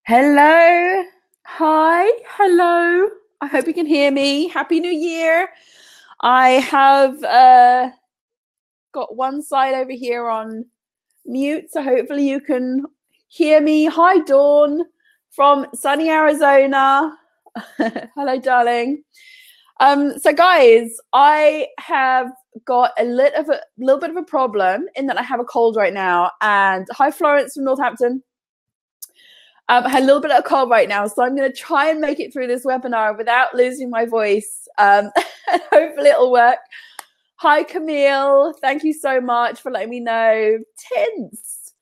Hello. Hi. Hello. I hope you can hear me. Happy New Year. I have got one side over here on mute, so hopefully you can hear me. Hi, Dawn from sunny Arizona. Hello, darling. So guys, I have got a little bit of a problem in that I have a cold right now. And hi, Florence from Northampton. I had a little bit of a cold right now, so I'm going to try and make it through this webinar without losing my voice. And hopefully it'll work. Hi, Camille. Thank you so much for letting me know. Tints.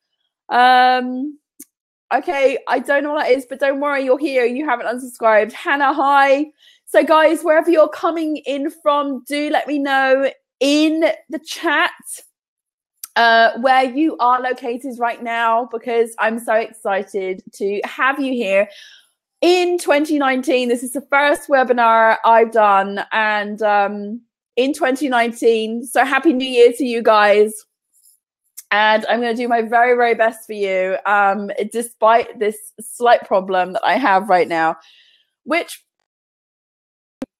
Okay, I don't know what that is, but don't worry, you're here. You haven't unsubscribed. Hannah, hi. So guys, wherever you're coming in from, do let me know in the chat where you are located right now, because I'm so excited to have you here in 2019. This is the first webinar I've done, and in 2019. So happy New Year to you guys. And I'm going to do my very, very best for you, despite this slight problem that I have right now, which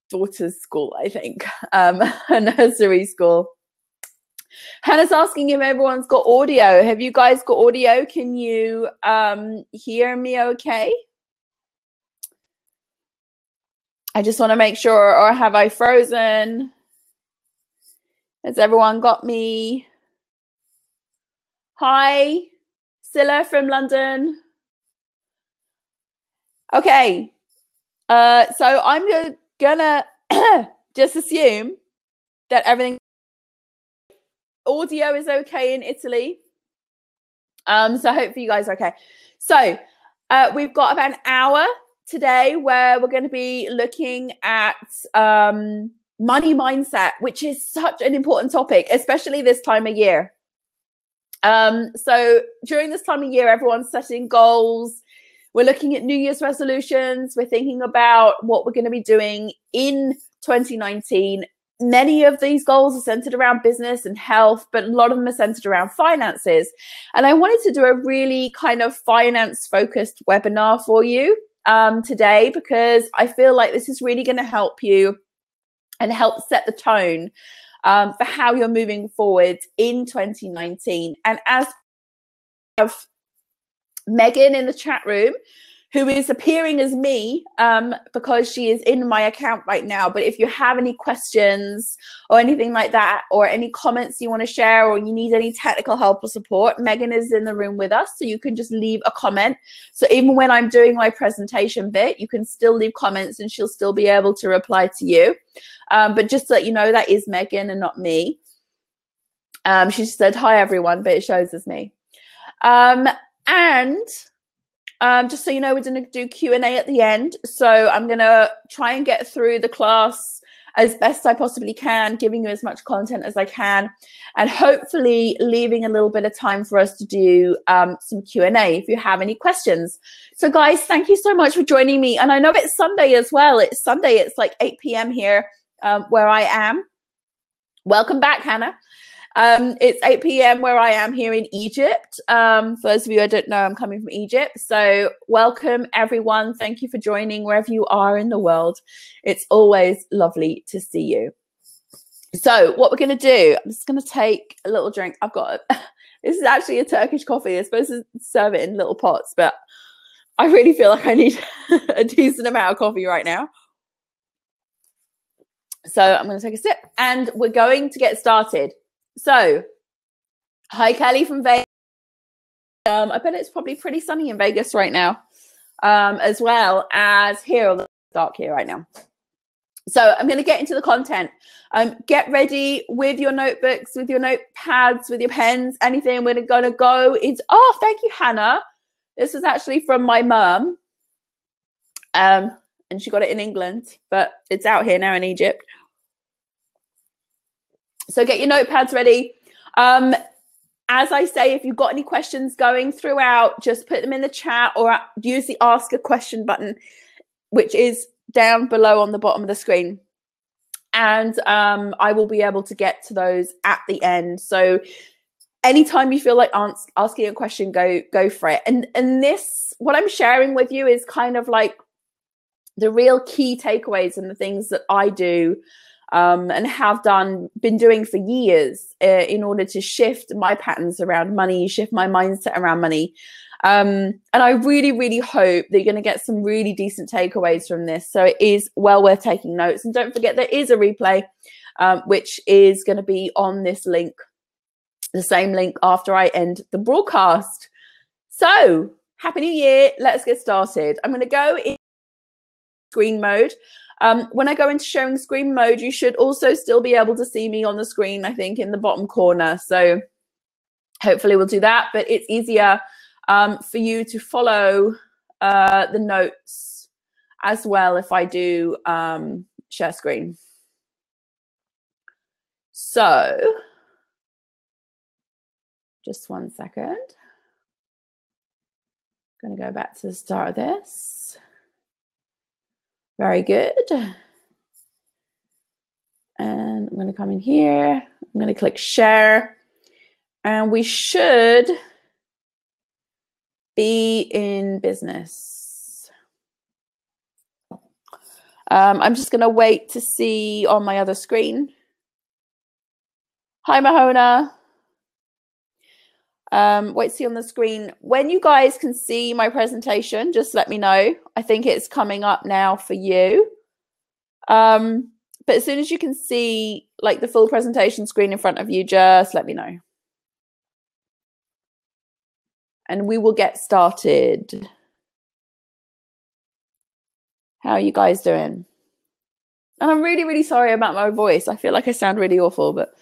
daughter's school, I think, a nursery school. Hannah's asking if everyone's got audio. Have you guys got audio? Can you hear me okay? I just want to make sure, or have I frozen? Has everyone got me? Hi, Scylla from London. Okay, so I'm gonna just assume that everything audio is okay in Italy. So hopefully you guys are okay. So we've got about an hour today where we're going to be looking at money mindset, which is such an important topic, especially this time of year. So during this time of year, everyone's setting goals. We're looking at New Year's resolutions. We're thinking about what we're going to be doing in 2019. Many of these goals are centered around business and health, but a lot of them are centered around finances. And I wanted to do a really kind of finance-focused webinar for you today, because I feel like this is really going to help you and help set the tone for how you're moving forward in 2019. And as I have Megan in the chat room, who is appearing as me because she is in my account right now. But if you have any questions or anything like that, or any comments you want to share, or you need any technical help or support, Megan is in the room with us. So you can just leave a comment. So even when I'm doing my presentation bit, you can still leave comments and she'll still be able to reply to you. But just to let you know, that is Megan and not me. She just said, hi, everyone, but it shows as me. Just so you know, we're going to do Q&A at the end. So I'm going to try and get through the class as best I possibly can, giving you as much content as I can, and hopefully leaving a little bit of time for us to do some Q&A if you have any questions. So guys, thank you so much for joining me. And I know it's Sunday as well. It's Sunday. It's like 8 p.m. here where I am. Welcome back, Hannah. It's 8 p.m. where I am here in Egypt. For those of you who don't know, I'm coming from Egypt. So welcome, everyone. Thank you for joining wherever you are in the world. It's always lovely to see you. So what we're going to do, I'm just going to take a little drink. I've got, this is actually a Turkish coffee. They're supposed to serve it in little pots, but I really feel like I need a decent amount of coffee right now. So I'm going to take a sip and we're going to get started. So, hi, Kelly from Vegas. I bet it's probably pretty sunny in Vegas right now, as well as here. It's dark here right now. So I'm going to get into the content. Get ready with your notebooks, with your notepads, with your pens, anything. We're going to go into, oh, thank you, Hannah. This was actually from my mum. And she got it in England, but it's out here now in Egypt. So get your notepads ready. As I say, if you've got any questions going throughout, just put them in the chat or use the ask a question button, which is down below on the bottom of the screen. And I will be able to get to those at the end. So anytime you feel like asking a question, go for it. And this, what I'm sharing with you is kind of like the real key takeaways and the things that I do and have been doing for years in order to shift my patterns around money, shift my mindset around money. And I really, really hope that you're going to get some really decent takeaways from this. So it is well worth taking notes. And don't forget, there is a replay, which is going to be on this link, the same link after I end the broadcast. So Happy New Year. Let's get started. I'm going to go in screen mode. When I go into sharing screen mode, you should also still be able to see me on the screen, I think, in the bottom corner. So hopefully we'll do that, but it's easier for you to follow the notes as well if I do share screen. So just 1 second. I'm going to go back to the start of this. Very good. And I'm going to come in here. I'm going to click share. And we should be in business. I'm just going to wait to see on my other screen. Hi, Mahona. Wait to see on the screen. When you guys can see my presentation, just let me know. I think it's coming up now for you. But as soon as you can see like the full presentation screen in front of you, just let me know. And we will get started. How are you guys doing? And I'm really, really sorry about my voice. I feel like I sound really awful, but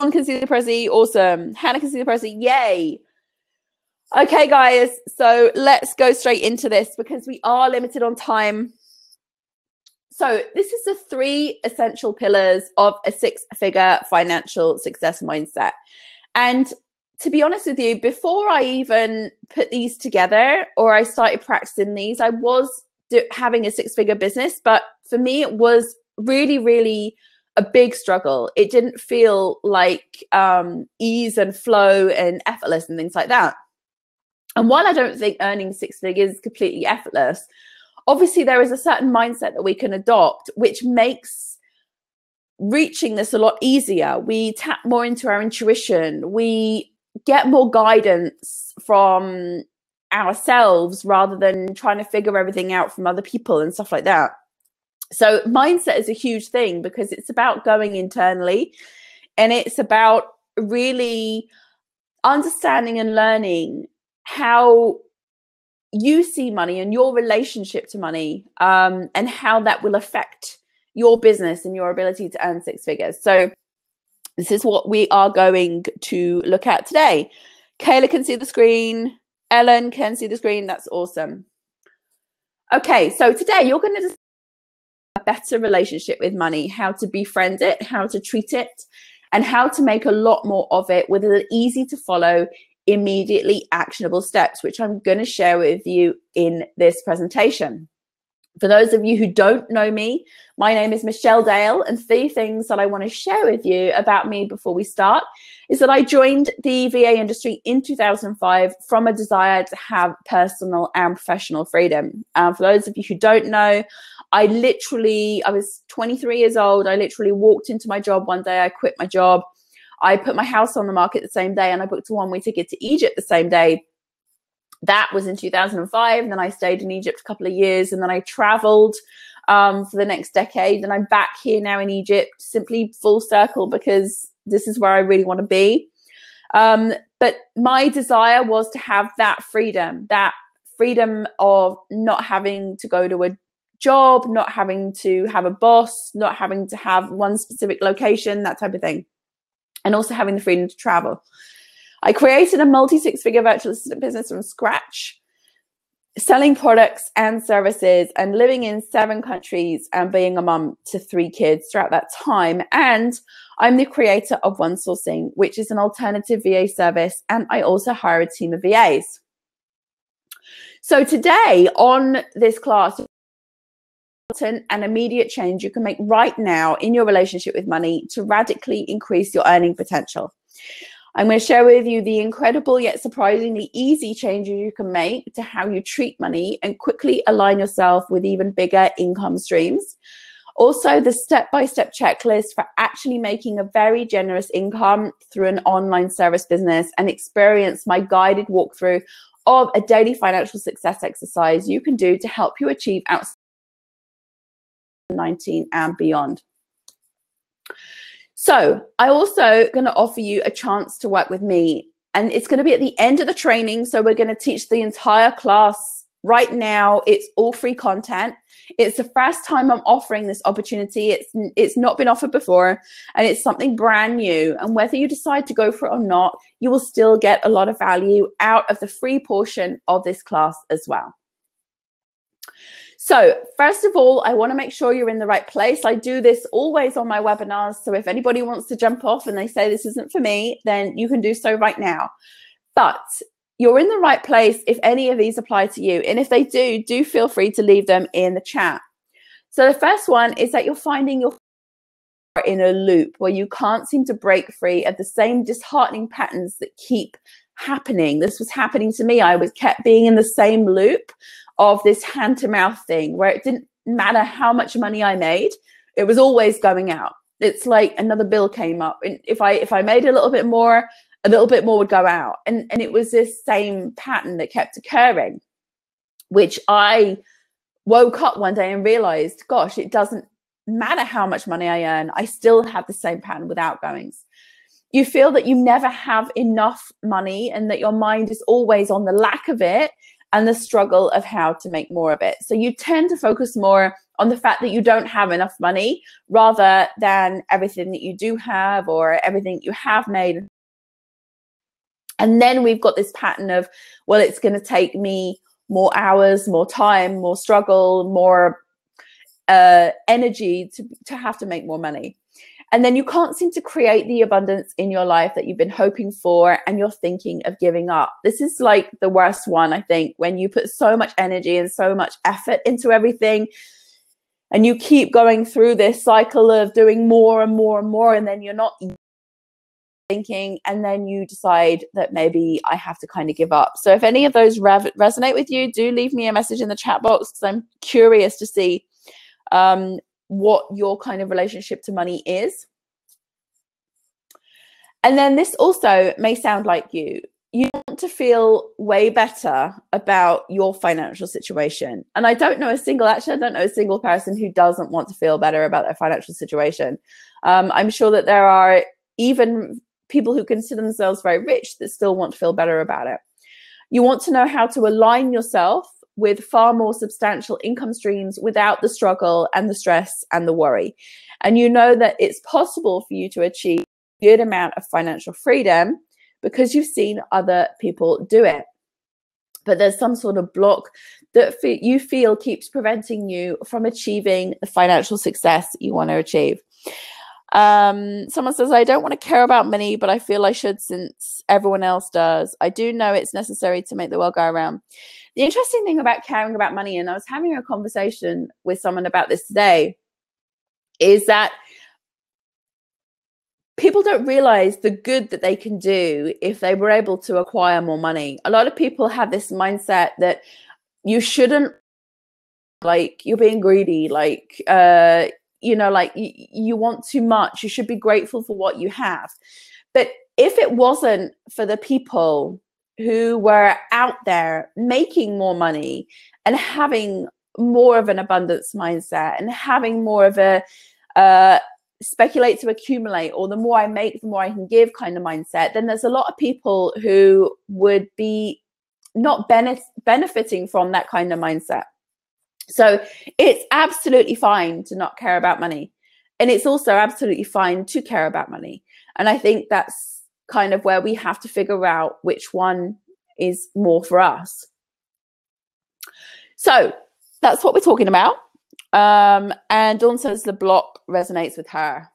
John can see the Prezi. Awesome. Hannah can see the Prezi. Yay. Okay, guys. So let's go straight into this because we are limited on time. So this is the 3 essential pillars of a 6-figure financial success mindset. And to be honest with you, before I even put these together or I started practicing these, I was having a 6-figure business. But for me, it was really, really a big struggle. It didn't feel like ease and flow and effortless and things like that. And while I don't think earning 6 figures is completely effortless, obviously there is a certain mindset that we can adopt, which makes reaching this a lot easier. We tap more into our intuition. We get more guidance from ourselves rather than trying to figure everything out from other people and stuff like that. So mindset is a huge thing because it's about going internally and it's about really understanding and learning how you see money and your relationship to money and how that will affect your business and your ability to earn 6 figures. So this is what we are going to look at today. Kayla can see the screen. Ellen can see the screen. That's awesome. Okay, so today you're going to a better relationship with money, how to befriend it, how to treat it, and how to make a lot more of it with an easy to follow, immediately actionable steps, which I'm going to share with you in this presentation. For those of you who don't know me, my name is Michelle Dale, and 3 things that I want to share with you about me before we start is that I joined the VA industry in 2005 from a desire to have personal and professional freedom. For those of you who don't know, I was 23 years old. I literally walked into my job one day. I quit my job. I put my house on the market the same day, and I booked a 1-way ticket to Egypt the same day. That was in 2005. And then I stayed in Egypt a couple of years, and then I traveled for the next decade. And I'm back here now in Egypt, simply full circle, because this is where I really want to be. But my desire was to have that freedom of not having to go to a job, not having to have a boss, not having to have one specific location, that type of thing. And also having the freedom to travel. I created a multi-6-figure virtual assistant business from scratch, selling products and services and living in 7 countries and being a mum to 3 kids throughout that time. And I'm the creator of One Sourcing, which is an alternative VA service. And I also hire a team of VAs. So today on this class, an immediate change you can make right now in your relationship with money to radically increase your earning potential. I'm going to share with you the incredible yet surprisingly easy changes you can make to how you treat money and quickly align yourself with even bigger income streams. Also, the step-by-step checklist for actually making a very generous income through an online service business, and experience my guided walkthrough of a daily financial success exercise you can do to help you achieve out 19 and beyond. So I'm also going to offer you a chance to work with me, and it's going to be at the end of the training. So we're going to teach the entire class right now. It's all free content. It's the first time I'm offering this opportunity. It's not been offered before, and it's something brand new. And whether you decide to go for it or not, you will still get a lot of value out of the free portion of this class as well. So first of all, I want to make sure you're in the right place. I do this always on my webinars. So if anybody wants to jump off and they say this isn't for me, then you can do so right now. But you're in the right place if any of these apply to you. And if they do, do feel free to leave them in the chat. So the first one is that you're finding you're in a loop where you can't seem to break free of the same disheartening patterns that keep happening. This was happening to me. I was kept being in the same loop of this hand-to-mouth thing where it didn't matter how much money I made, it was always going out. It's like another bill came up, and if I made a little bit more would go out, and it was this same pattern that kept occurring, which I woke up one day and realized, gosh, it doesn't matter how much money I earn, I still have the same pattern with outgoings. You feel that you never have enough money and that your mind is always on the lack of it and the struggle of how to make more of it. So you tend to focus more on the fact that you don't have enough money rather than everything that you do have or everything you have made. And then we've got this pattern of, well, it's going to take me more hours, more time, more struggle, more energy to have to make more money. And then you can't seem to create the abundance in your life that you've been hoping for, and you're thinking of giving up. This is like the worst one, I think, when you put so much energy and so much effort into everything, and you keep going through this cycle of doing more and more and more, and then you're not thinking, and then you decide that maybe I have to kind of give up. So if any of those resonate with you, do leave me a message in the chat box, because I'm curious to see what your kind of relationship to money is. And then this also may sound like you want to feel way better about your financial situation. And I don't know a single person who doesn't want to feel better about their financial situation. I'm sure that there are even people who consider themselves very rich that still want to feel better about it. You want to know how to align yourself with far more substantial income streams without the struggle and the stress and the worry. And you know that it's possible for you to achieve a good amount of financial freedom because you've seen other people do it. But there's some sort of block that you feel keeps preventing you from achieving the financial success that you want to achieve. Someone says, I don't want to care about money, but I feel I should since everyone else does. I do know it's necessary to make the world go around. The interesting thing about caring about money, and I was having a conversation with someone about this today, is that people don't realize the good that they can do if they were able to acquire more money. A lot of people have this mindset that you shouldn't, like, you're being greedy, like, you know, like you want too much. You should be grateful for what you have. But if it wasn't for the people who were out there making more money and having more of an abundance mindset and having more of a speculate to accumulate, or the more I make, the more I can give kind of mindset, then there's a lot of people who would be not benefiting from that kind of mindset. So it's absolutely fine to not care about money. And it's also absolutely fine to care about money. And I think that's kind of where we have to figure out which one is more for us. So that's what we're talking about. And Dawn says the block resonates with her.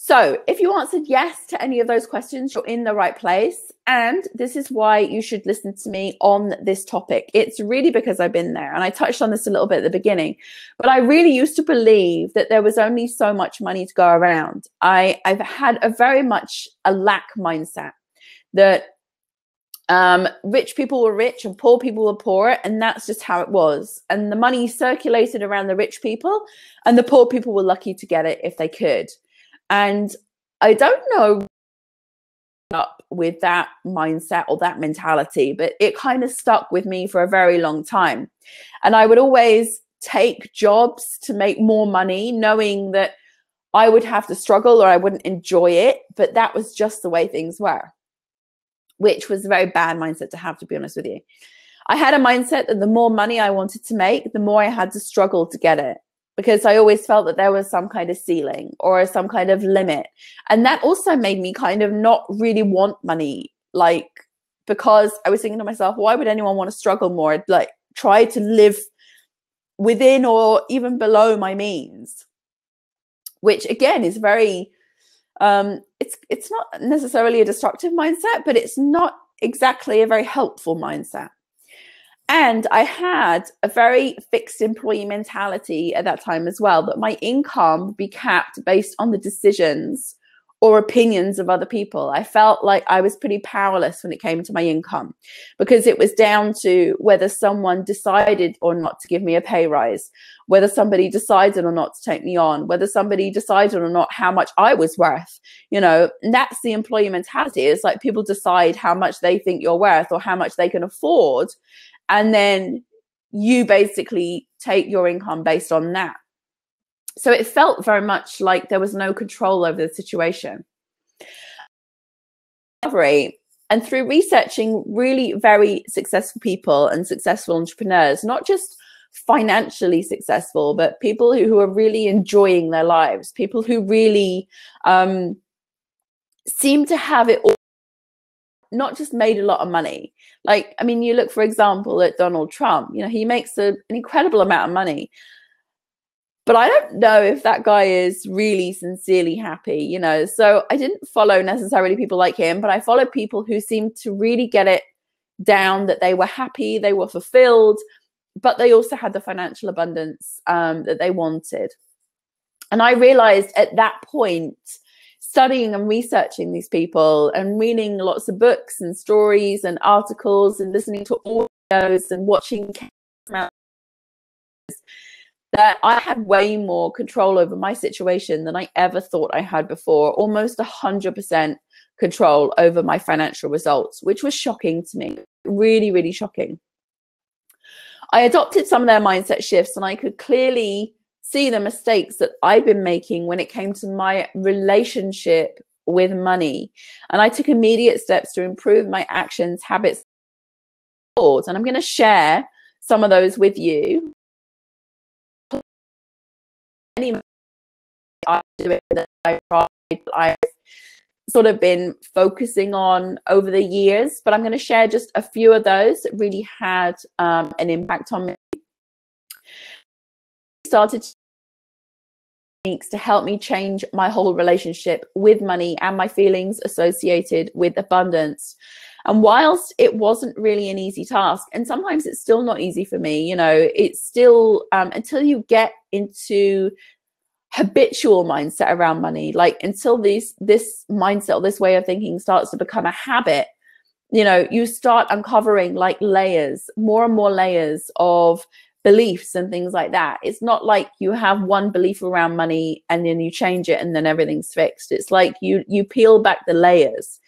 So if you answered yes to any of those questions, you're in the right place. And this is why you should listen to me on this topic. It's really because I've been there. And I touched on this a little bit at the beginning, but I really used to believe that there was only so much money to go around. I've had very much a lack mindset, that rich people were rich and poor people were poor, and that's just how it was. And the money circulated around the rich people, and the poor people were lucky to get it if they could. And I don't know up with that mindset or that mentality, but it kind of stuck with me for a very long time. And I would always take jobs to make more money, knowing that I would have to struggle or I wouldn't enjoy it, but that was just the way things were, which was a very bad mindset to have, to be honest with you. I had a mindset that the more money I wanted to make, the more I had to struggle to get it, because I always felt that there was some kind of ceiling or some kind of limit. And that also made me kind of not really want money, like, because I was thinking to myself, why would anyone want to struggle more? I'd like try to live within or even below my means, which again is very, it's not necessarily a destructive mindset, but it's not exactly a very helpful mindset. And I had a very fixed employee mentality at that time as well, that my income would be capped based on the decisions or opinions of other people. I felt like I was pretty powerless when it came to my income, because it was down to whether someone decided or not to give me a pay rise, whether somebody decided or not to take me on, whether somebody decided or not how much I was worth, you know. And that's the employee mentality. It's like people decide how much they think you're worth or how much they can afford, and then you basically take your income based on that. So it felt very much like there was no control over the situation. And through researching really very successful people and successful entrepreneurs, not just financially successful, but people who are really enjoying their lives, people who really seem to have it all, not just made a lot of money. Like, I mean, you look, for example, at Donald Trump, you know, he makes an incredible amount of money, but I don't know if that guy is really sincerely happy, you know. So I didn't follow necessarily people like him, but I followed people who seemed to really get it down, that they were happy, they were fulfilled, but they also had the financial abundance that they wanted. And I realized at that point, studying and researching these people and reading lots of books and stories and articles and listening to audios and watching, that I had way more control over my situation than I ever thought I had before. Almost 100% control over my financial results, which was shocking to me. Really, really shocking. I adopted some of their mindset shifts, and I could clearly see the mistakes that I'd been making when it came to my relationship with money. And I took immediate steps to improve my actions, habits, and I'm going to share some of those with you. I've sort of been focusing on over the years, but I'm going to share just a few of those that really had an impact on me. Started to help me change my whole relationship with money and my feelings associated with abundance. And whilst it wasn't really an easy task, and sometimes it's still not easy for me, you know, it's still until you get into habitual mindset around money, like until this mindset or this way of thinking starts to become a habit, you know, you start uncovering like layers, more and more layers of beliefs and things like that. It's not like you have one belief around money and then you change it and then everything's fixed. It's like you peel back the layers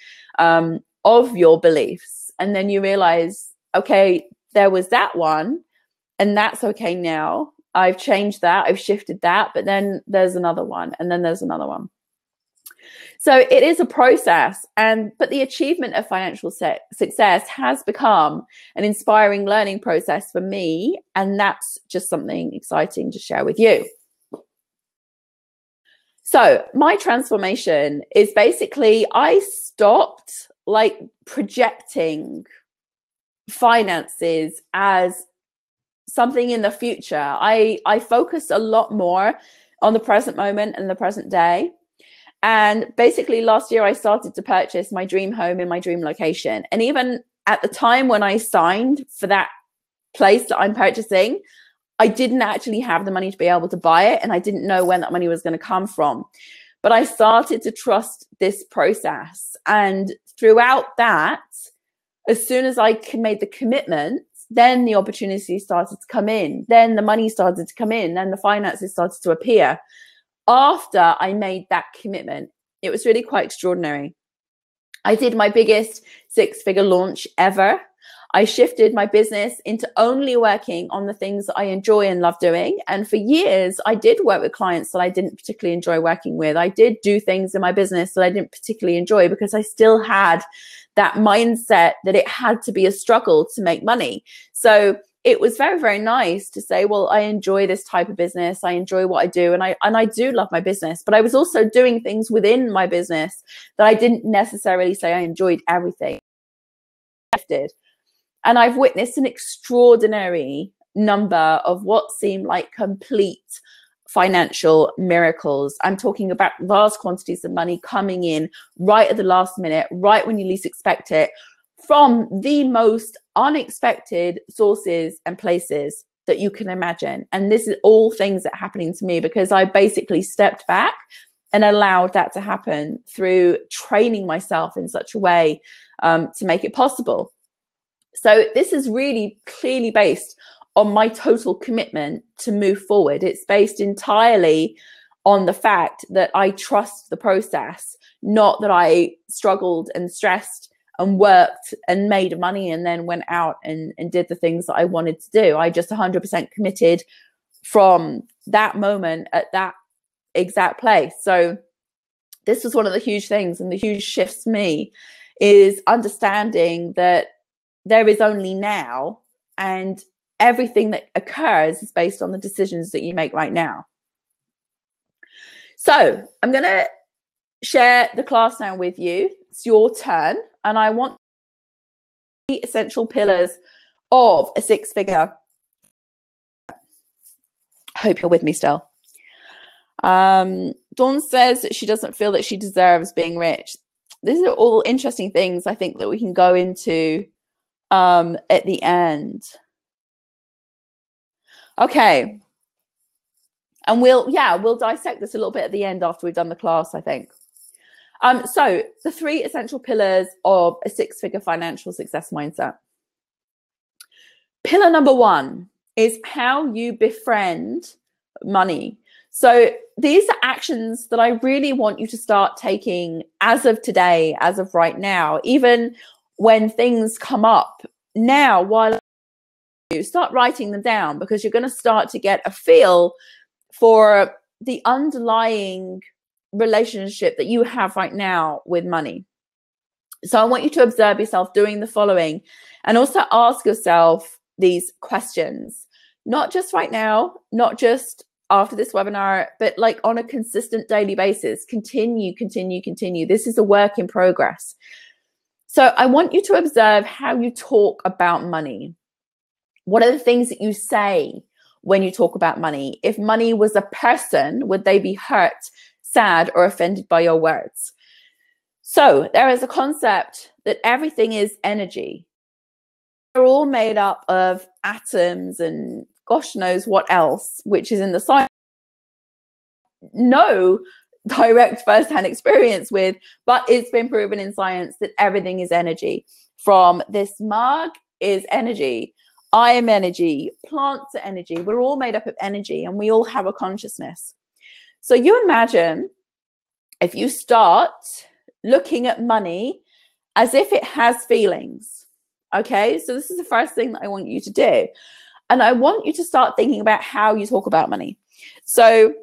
of your beliefs, and then you realize, okay, there was that one, and that's okay now. I've changed that, I've shifted that, but then there's another one, and then there's another one. So it is a process, but the achievement of financial success has become an inspiring learning process for me, and that's just something exciting to share with you. So my transformation is basically, I stopped like projecting finances as something in the future. I focus a lot more on the present moment and the present day. And basically last year I started to purchase my dream home in my dream location. And even at the time when I signed for that place that I'm purchasing, I didn't actually have the money to be able to buy it. And I didn't know when that money was going to come from. But I started to trust this process. And throughout that, as soon as I made the commitment, then the opportunity started to come in. Then the money started to come in. Then the finances started to appear. After I made that commitment, it was really quite extraordinary. I did my biggest 6-figure launch ever. I shifted my business into only working on the things that I enjoy and love doing. And for years, I did work with clients that I didn't particularly enjoy working with. I did do things in my business that I didn't particularly enjoy because I still had that mindset that it had to be a struggle to make money. So it was very, very nice to say, well, I enjoy this type of business. I enjoy what I do. And I do love my business, but I was also doing things within my business that I didn't necessarily say I enjoyed everything. And I've witnessed an extraordinary number of what seem like complete financial miracles. I'm talking about vast quantities of money coming in right at the last minute, right when you least expect it, from the most unexpected sources and places that you can imagine. And this is all things that are happening to me because I basically stepped back and allowed that to happen through training myself in such a way to make it possible. So this is really clearly based on my total commitment to move forward. It's based entirely on the fact that I trust the process, not that I struggled and stressed and worked and made money and then went out and did the things that I wanted to do. I just 100% committed from that moment at that exact place. So this was one of the huge things, and the huge shifts for me is understanding that there is only now, and everything that occurs is based on the decisions that you make right now. So I'm going to share the class now with you. It's your turn. And I want the essential pillars of a 6-figure. Hope you're with me still. Dawn says that she doesn't feel that she deserves being rich. These are all interesting things I think that we can go into at the end. Okay. And we'll dissect this a little bit at the end after we've done the class, I think. So the 3 essential pillars of a 6-figure financial success mindset. Pillar number 1 is how you befriend money. So these are actions that I really want you to start taking as of today, as of right now, even when things come up now, while you start writing them down, because you're going to start to get a feel for the underlying relationship that you have right now with money. So I want you to observe yourself doing the following, and also ask yourself these questions, not just right now, not just after this webinar, but like on a consistent daily basis. Continue. This is a work in progress. So I want you to observe how you talk about money. What are the things that you say when you talk about money? If money was a person, would they be hurt, sad, or offended by your words? So there is a concept that everything is energy. We're all made up of atoms and gosh knows what else, which is in the science. No direct first-hand experience with, but it's been proven in science that everything is energy. From this mug is energy. I am energy. Plants are energy. We're all made up of energy, and we all have a consciousness. So you imagine if you start looking at money as if it has feelings. Okay, so this is the first thing that I want you to do. And I want you to start thinking about how you talk about money. So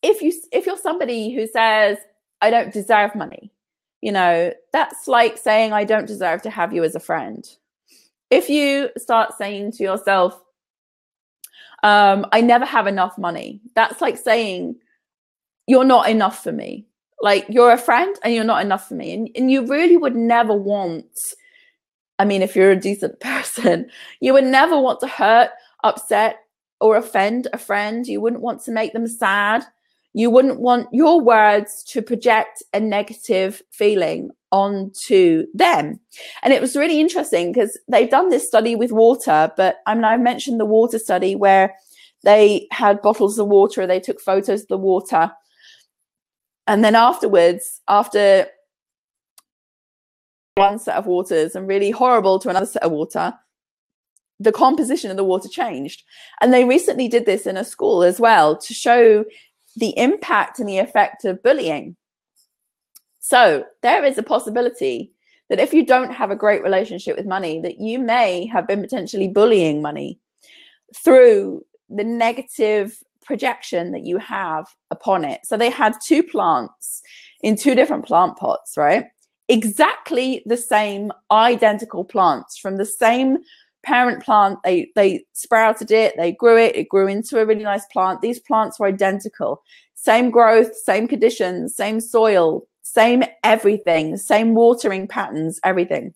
if you're somebody who says, I don't deserve money, you know, that's like saying, I don't deserve to have you as a friend. If you start saying to yourself, I never have enough money, that's like saying, you're not enough for me. Like, you're a friend and you're not enough for me. And you really would never want, I mean, if you're a decent person, you would never want to hurt, upset, or offend a friend. You wouldn't want to make them sad. You wouldn't want your words to project a negative feeling onto them. And it was really interesting because they've done this study with water, but I mean, I mentioned the water study where they had bottles of water, they took photos of the water. And then afterwards, after one set of waters and really horrible to another set of water, the composition of the water changed. And they recently did this in a school as well to show the impact and the effect of bullying. So there is a possibility that if you don't have a great relationship with money, that you may have been potentially bullying money through the negative projection that you have upon it. So they had 2 plants in 2 different plant pots, right? Exactly the same identical plants from the same parent plant. They sprouted it, they grew it, it grew into a really nice plant. These plants were identical, same growth, same conditions, same soil, same everything, same watering patterns, everything.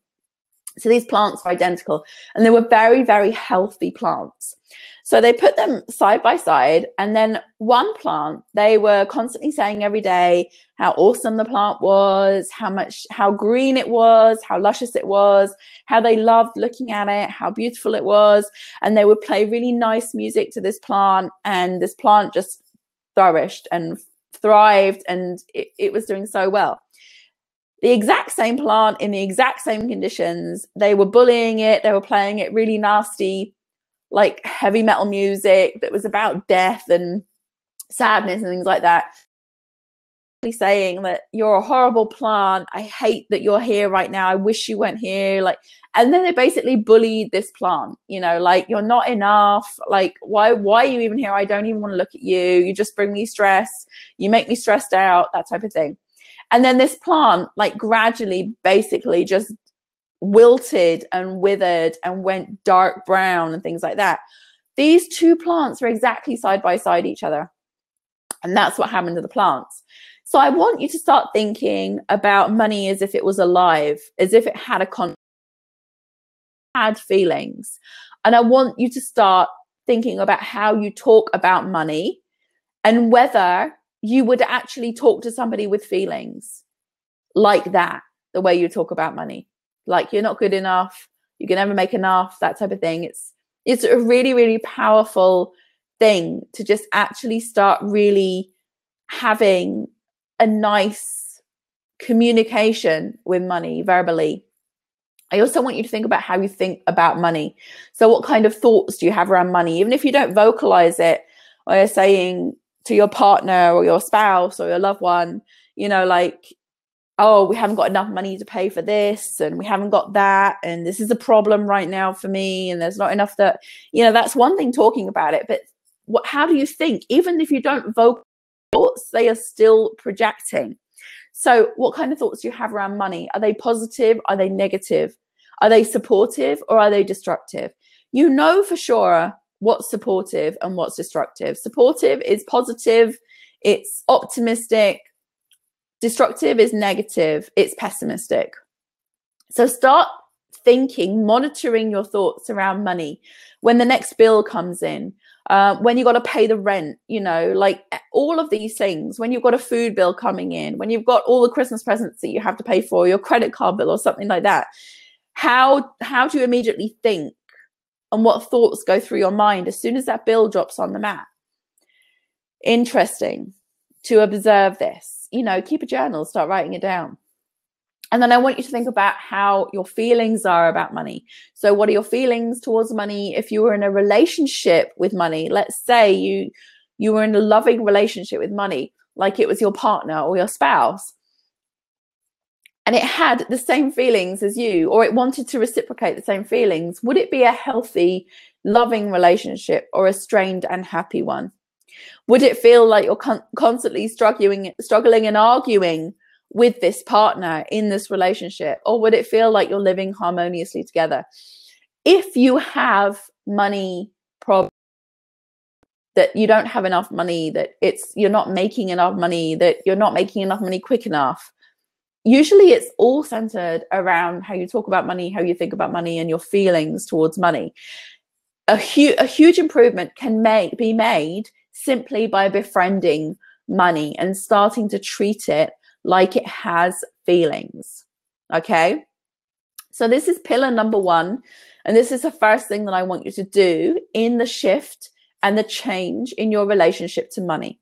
So these plants were identical and they were very, very healthy plants. So they put them side by side, and then one plant, they were constantly saying every day how awesome the plant was, how green it was, how luscious it was, how they loved looking at it, how beautiful it was. And they would play really nice music to this plant, and this plant just flourished and thrived, and it was doing so well. The exact same plant in the exact same conditions, they were bullying it, they were playing it really nasty, like heavy metal music that was about death and sadness and things like that, saying that you're a horrible plant, I hate that you're here right now, I wish you weren't here, like. And then they basically bullied this plant, you know, like, you're not enough, like, why are you even here, I don't even want to look at you just bring me stress, you make me stressed out, that type of thing. And then this plant, like, gradually basically just wilted and withered and went dark brown and things like that. These 2 plants were exactly side by side each other, and that's what happened to the plants. So I want you to start thinking about money as if it was alive, as if it had had feelings. And I want you to start thinking about how you talk about money and whether you would actually talk to somebody with feelings like that, the way you talk about money. Like, you're not good enough, you can never make enough, that type of thing. It's a really, really powerful thing to just actually start really having a nice communication with money verbally. I also want you to think about how you think about money. So what kind of thoughts do you have around money? Even if you don't vocalize it, or you're saying to your partner or your spouse or your loved one, you know, like, oh, we haven't got enough money to pay for this, and we haven't got that, and this is a problem right now for me, and there's not enough that, you know, that's one thing talking about it, but how do you think? Even if you don't vocal thoughts, they are still projecting. So what kind of thoughts do you have around money? Are they positive? Are they negative? Are they supportive or are they destructive? You know for sure what's supportive and what's destructive. Supportive is positive, it's optimistic. Destructive is negative, it's pessimistic. So start thinking, monitoring your thoughts around money. When the next bill comes in, when you got to pay the rent, you know, like all of these things, when you've got a food bill coming in, when you've got all the Christmas presents that you have to pay for, your credit card bill or something like that, how do you immediately think and what thoughts go through your mind as soon as that bill drops on the mat? Interesting to observe this. You know, keep a journal, start writing it down. And then I want you to think about how your feelings are about money. So what are your feelings towards money? If you were in a relationship with money, let's say you were in a loving relationship with money, like it was your partner or your spouse, and it had the same feelings as you, or it wanted to reciprocate the same feelings, would it be a healthy, loving relationship or a strained and happy one? Would it feel like you're constantly struggling and arguing with this partner in this relationship? Or would it feel like you're living harmoniously together? If you have money problems, that you don't have enough money, that you're not making enough money, that you're not making enough money quick enough, usually it's all centered around how you talk about money, how you think about money, and your feelings towards money. A huge improvement can be made simply by befriending money and starting to treat it like it has feelings. Okay, so this is pillar number 1, and this is the first thing that I want you to do in the shift and the change in your relationship to money.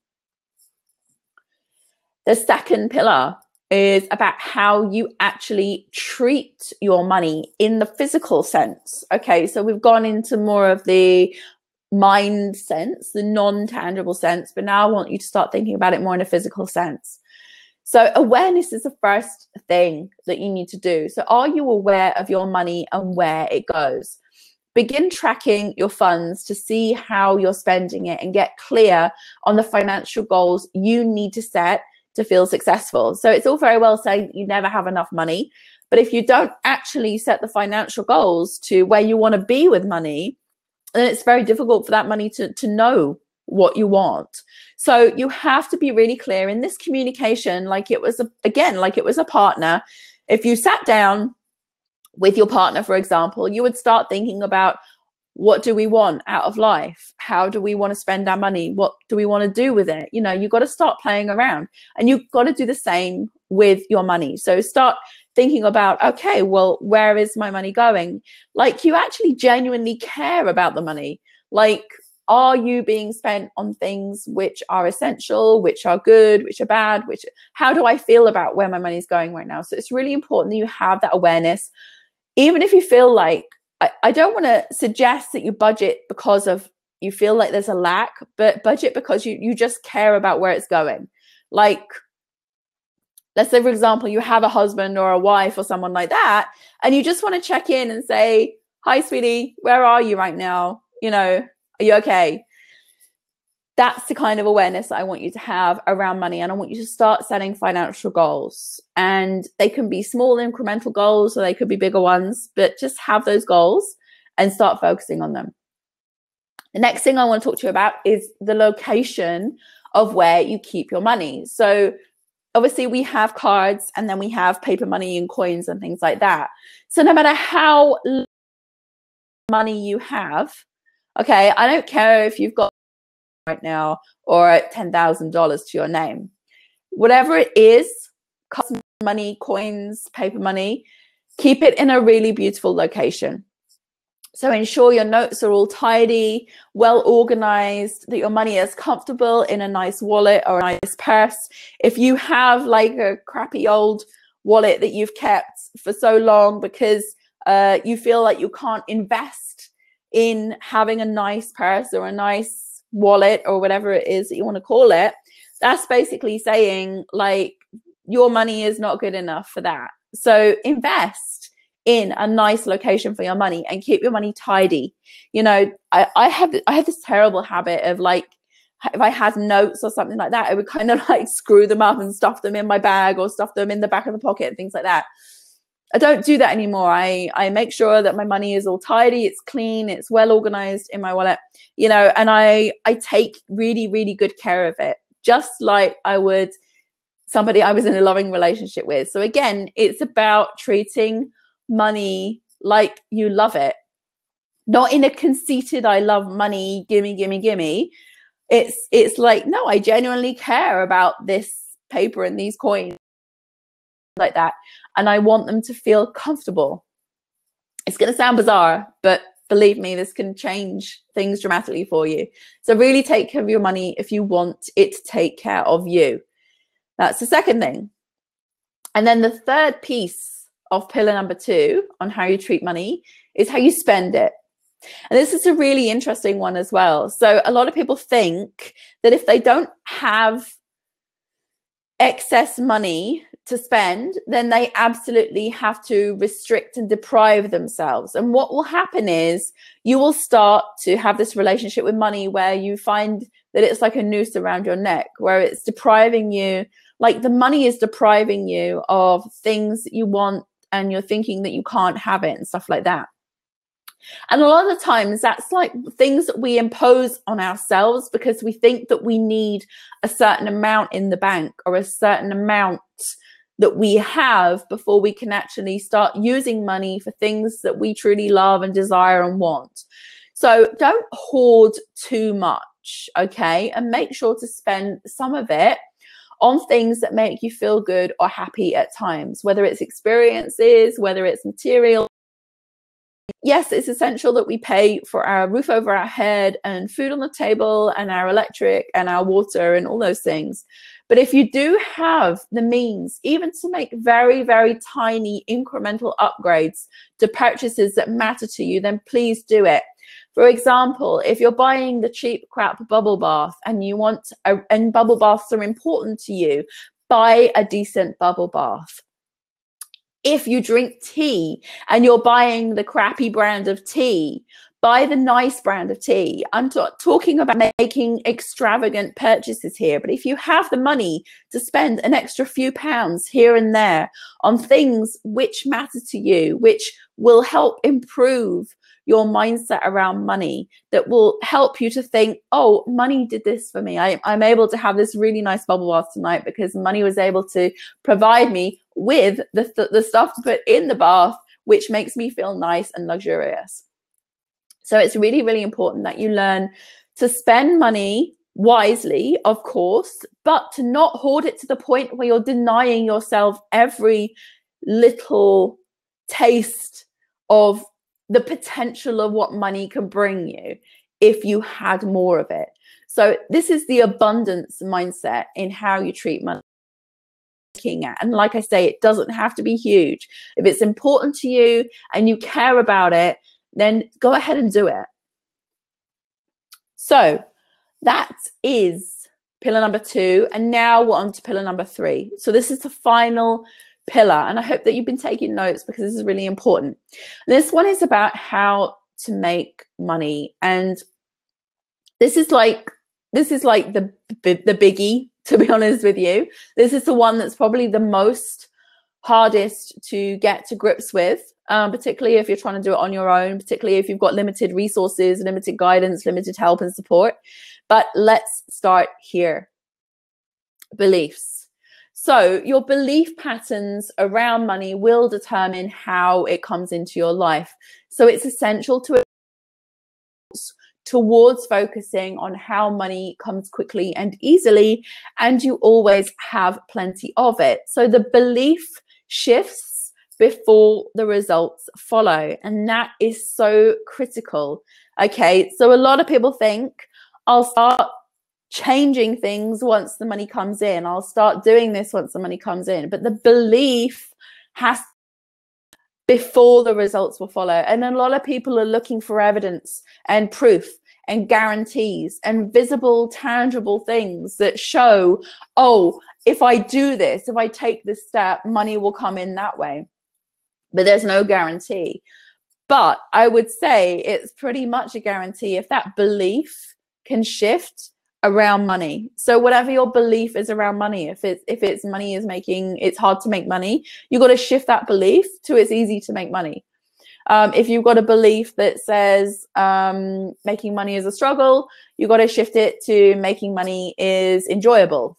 The second pillar is about how you actually treat your money in the physical sense. Okay, so we've gone into more of the mind sense, the non-tangible sense, but now I want you to start thinking about it more in a physical sense. So awareness is the first thing that you need to do. So are you aware of your money and where it goes? Begin tracking your funds to see how you're spending it and get clear on the financial goals you need to set to feel successful. So it's all very well saying you never have enough money, but if you don't actually set the financial goals to where you want to be with money, then it's very difficult for that money to know what you want. So you have to be really clear in this communication, like it was a partner. If you sat down with your partner, for example, you would start thinking about, what do we want out of life? How do we want to spend our money? What do we want to do with it? You know, you've got to start playing around, and you've got to do the same with your money. So start thinking about, okay, well, where is my money going? Like, you actually genuinely care about the money. Like, are you being spent on things which are essential, which are good, which are bad, how do I feel about where my money is going right now? So it's really important that you have that awareness. Even if you feel like, I don't want to suggest that you budget because of you feel like there's a lack, but budget because you just care about where it's going. Like, let's say, for example, you have a husband or a wife or someone like that, and you just want to check in and say, hi, sweetie, where are you right now? You know, are you okay? That's the kind of awareness that I want you to have around money. And I want you to start setting financial goals. And they can be small incremental goals, or they could be bigger ones, but just have those goals and start focusing on them. The next thing I want to talk to you about is the location of where you keep your money. So obviously we have cards, and then we have paper money and coins and things like that. So no matter how little money you have, okay, I don't care if you've got right now or $10,000 to your name, whatever it is, money, coins, paper money, keep it in a really beautiful location. So ensure your notes are all tidy, well organized, that your money is comfortable in a nice wallet or a nice purse. If you have like a crappy old wallet that you've kept for so long because you feel like you can't invest in having a nice purse or a nice wallet or whatever it is that you want to call it, that's basically saying like your money is not good enough for that. So invest in a nice location for your money and keep your money tidy. You know, I had this terrible habit of, like, if I had notes or something like that, I would kind of like screw them up and stuff them in my bag or stuff them in the back of the pocket and things like that. I don't do that anymore. I make sure that my money is all tidy, it's clean, it's well organized in my wallet, you know, and I take really, really good care of it, just like I would somebody I was in a loving relationship with. So again, it's about treating money like you love it, not in a conceited, I love money, gimme, gimme, gimme. It's like, no, I genuinely care about this paper and these coins like that, and I want them to feel comfortable. It's going to sound bizarre, but believe me, this can change things dramatically for you. So really take care of your money if you want it to take care of you. That's the second thing. And then the third piece of pillar number 2 on how you treat money is how you spend it. And this is a really interesting one as well. So a lot of people think that if they don't have excess money to spend, then they absolutely have to restrict and deprive themselves. And what will happen is you will start to have this relationship with money where you find that it's like a noose around your neck, where it's depriving you, like the money is depriving you of things that you want, and you're thinking that you can't have it and stuff like that. And a lot of the times that's like things that we impose on ourselves because we think that we need a certain amount in the bank or a certain amount that we have before we can actually start using money for things that we truly love and desire and want. So don't hoard too much. much, okay? And make sure to spend some of it on things that make you feel good or happy at times, whether it's experiences, whether it's material. Yes, it's essential that we pay for our roof over our head and food on the table and our electric and our water and all those things. But if you do have the means, even to make very, very tiny incremental upgrades to purchases that matter to you, then please do it. For example, if you're buying the cheap crap bubble bath and you want, and bubble baths are important to you, buy a decent bubble bath. If you drink tea and you're buying the crappy brand of tea, buy the nice brand of tea. I'm talking about making extravagant purchases here, but if you have the money to spend an extra few pounds here and there on things which matter to you, which will help improve your mindset around money, that will help you to think, oh, money did this for me. I'm able to have this really nice bubble bath tonight because money was able to provide me with the stuff to put in the bath, which makes me feel nice and luxurious. So it's really, really important that you learn to spend money wisely, of course, but to not hoard it to the point where you're denying yourself every little taste of the potential of what money can bring you if you had more of it. So this is the abundance mindset in how you treat money. And like I say, it doesn't have to be huge. If it's important to you and you care about it, then go ahead and do it. So that is pillar number 2. And now we're on to pillar number 3. So this is the final pillar. And I hope that you've been taking notes because this is really important. This one is about how to make money. And this is like the biggie, to be honest with you. This is the one that's probably the most hardest to get to grips with, particularly if you're trying to do it on your own, particularly if you've got limited resources, limited guidance, limited help and support. But let's start here. Beliefs. So your belief patterns around money will determine how it comes into your life. So it's essential towards focusing on how money comes quickly and easily, and you always have plenty of it. So the belief shifts before the results follow, and that is so critical. Okay, so a lot of people think, I'll start changing things once the money comes in. I'll start doing this once the money comes in. But the belief has before the results will follow. And a lot of people are looking for evidence and proof and guarantees and visible, tangible things that show, oh, if I do this, if I take this step, money will come in that way. But there's no guarantee. But I would say it's pretty much a guarantee if that belief can shift around money. So whatever your belief is around money, if it's money is making it's hard to make money, you got to shift that belief to it's easy to make money. If you've got a belief that says making money is a struggle, you got to shift it to making money is enjoyable,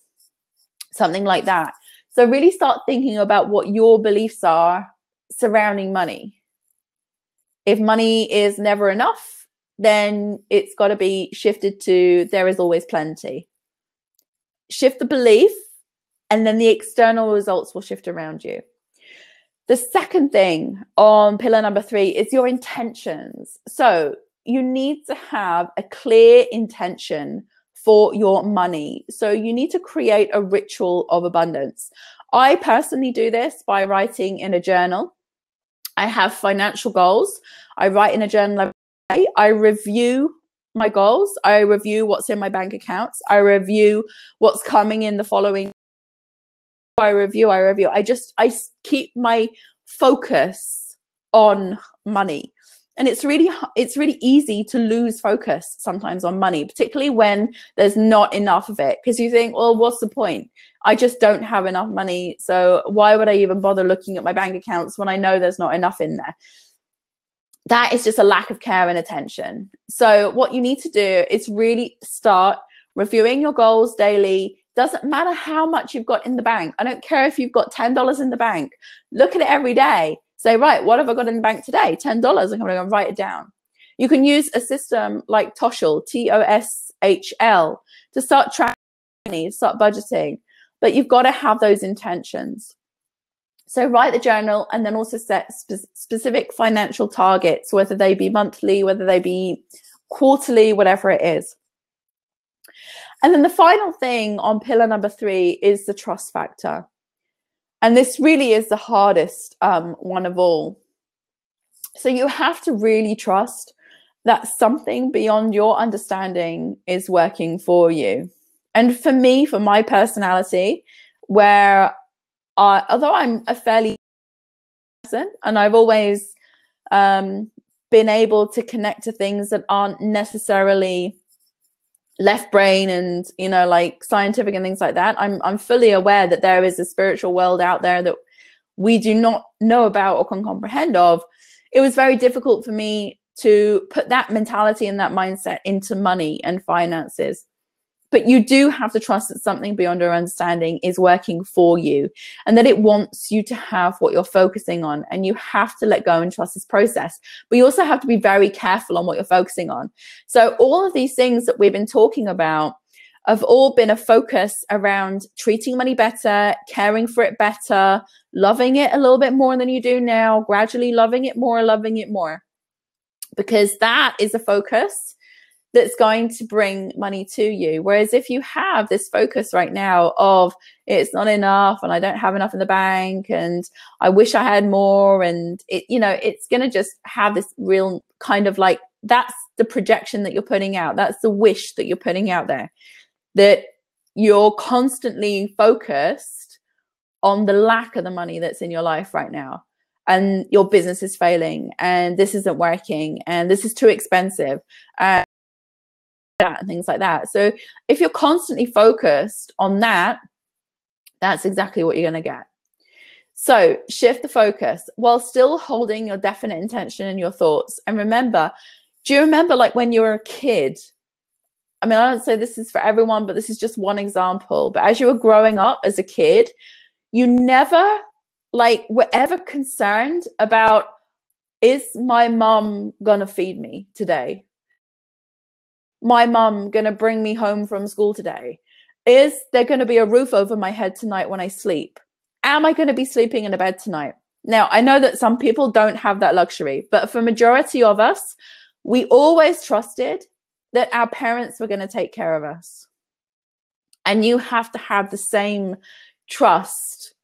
something like that. So really start thinking about what your beliefs are surrounding money. If money is never enough, then it's got to be shifted to there is always plenty. Shift the belief, and then the external results will shift around you. The second thing on pillar number 3 is your intentions. So you need to have a clear intention for your money. So you need to create a ritual of abundance. I personally do this by writing in a journal. I have financial goals. I write in a journal. I review my goals. I review what's in my bank accounts. I review what's coming in the following. I review. I keep my focus on money. And it's really easy to lose focus sometimes on money, particularly when there's not enough of it. Because you think, well, what's the point? I just don't have enough money. So why would I even bother looking at my bank accounts when I know there's not enough in there? That is just a lack of care and attention. So what you need to do is really start reviewing your goals daily. Doesn't matter how much you've got in the bank. I don't care if you've got $10 in the bank. Look at it every day. Say, right, what have I got in the bank today? $10. I'm going to write it down. You can use a system like Toshal, SHL, to start tracking, start budgeting. But you've got to have those intentions. So write the journal, and then also set specific financial targets, whether they be monthly, whether they be quarterly, whatever it is. And then the final thing on pillar number 3 is the trust factor. And this really is the hardest one of all. So you have to really trust that something beyond your understanding is working for you. And for me, for my personality, where although I'm a fairly person, and I've always been able to connect to things that aren't necessarily left brain and, you know, like scientific and things like that, I'm fully aware that there is a spiritual world out there that we do not know about or can comprehend of. It was very difficult for me to put that mentality and that mindset into money and finances. But you do have to trust that something beyond your understanding is working for you, and that it wants you to have what you're focusing on, and you have to let go and trust this process. But you also have to be very careful on what you're focusing on. So all of these things that we've been talking about have all been a focus around treating money better, caring for it better, loving it a little bit more than you do now, gradually loving it more, because that is a focus that's going to bring money to you. Whereas if you have this focus right now of it's not enough and I don't have enough in the bank and I wish I had more, and it, you know, it's going to just have this real kind of like, that's the projection that you're putting out. That's the wish that you're putting out there, that you're constantly focused on the lack of the money that's in your life right now. And your business is failing, and this isn't working, and this is too expensive. And things like that. So if you're constantly focused on that, that's exactly what you're going to get. So shift the focus while still holding your definite intention in your thoughts. And remember, do you remember like when you were a kid? I mean, I don't say this is for everyone, but this is just one example. But as you were growing up as a kid, you never like were ever concerned about, is my mum gonna feed me today? My mum gonna bring me home from school today? Is there gonna be a roof over my head tonight when I sleep? Am I gonna be sleeping in a bed tonight? Now, I know that some people don't have that luxury, but for majority of us, we always trusted that our parents were gonna take care of us. And you have to have the same trust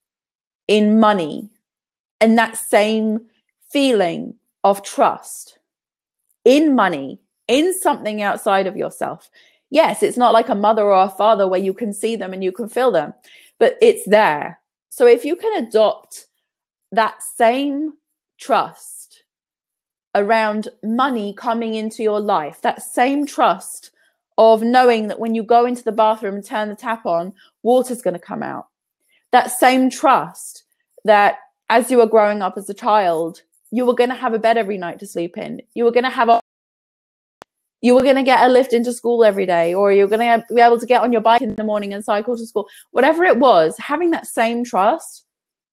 in money and that same feeling of trust in money, in something outside of yourself. Yes, it's not like a mother or a father where you can see them and you can feel them, but it's there. So if you can adopt that same trust around money coming into your life, that same trust of knowing that when you go into the bathroom and turn the tap on, water's going to come out. That same trust that as you were growing up as a child, you were going to have a bed every night to sleep in. You were going to have you were going to get a lift into school every day, or you're going to be able to get on your bike in the morning and cycle to school. Whatever it was, having that same trust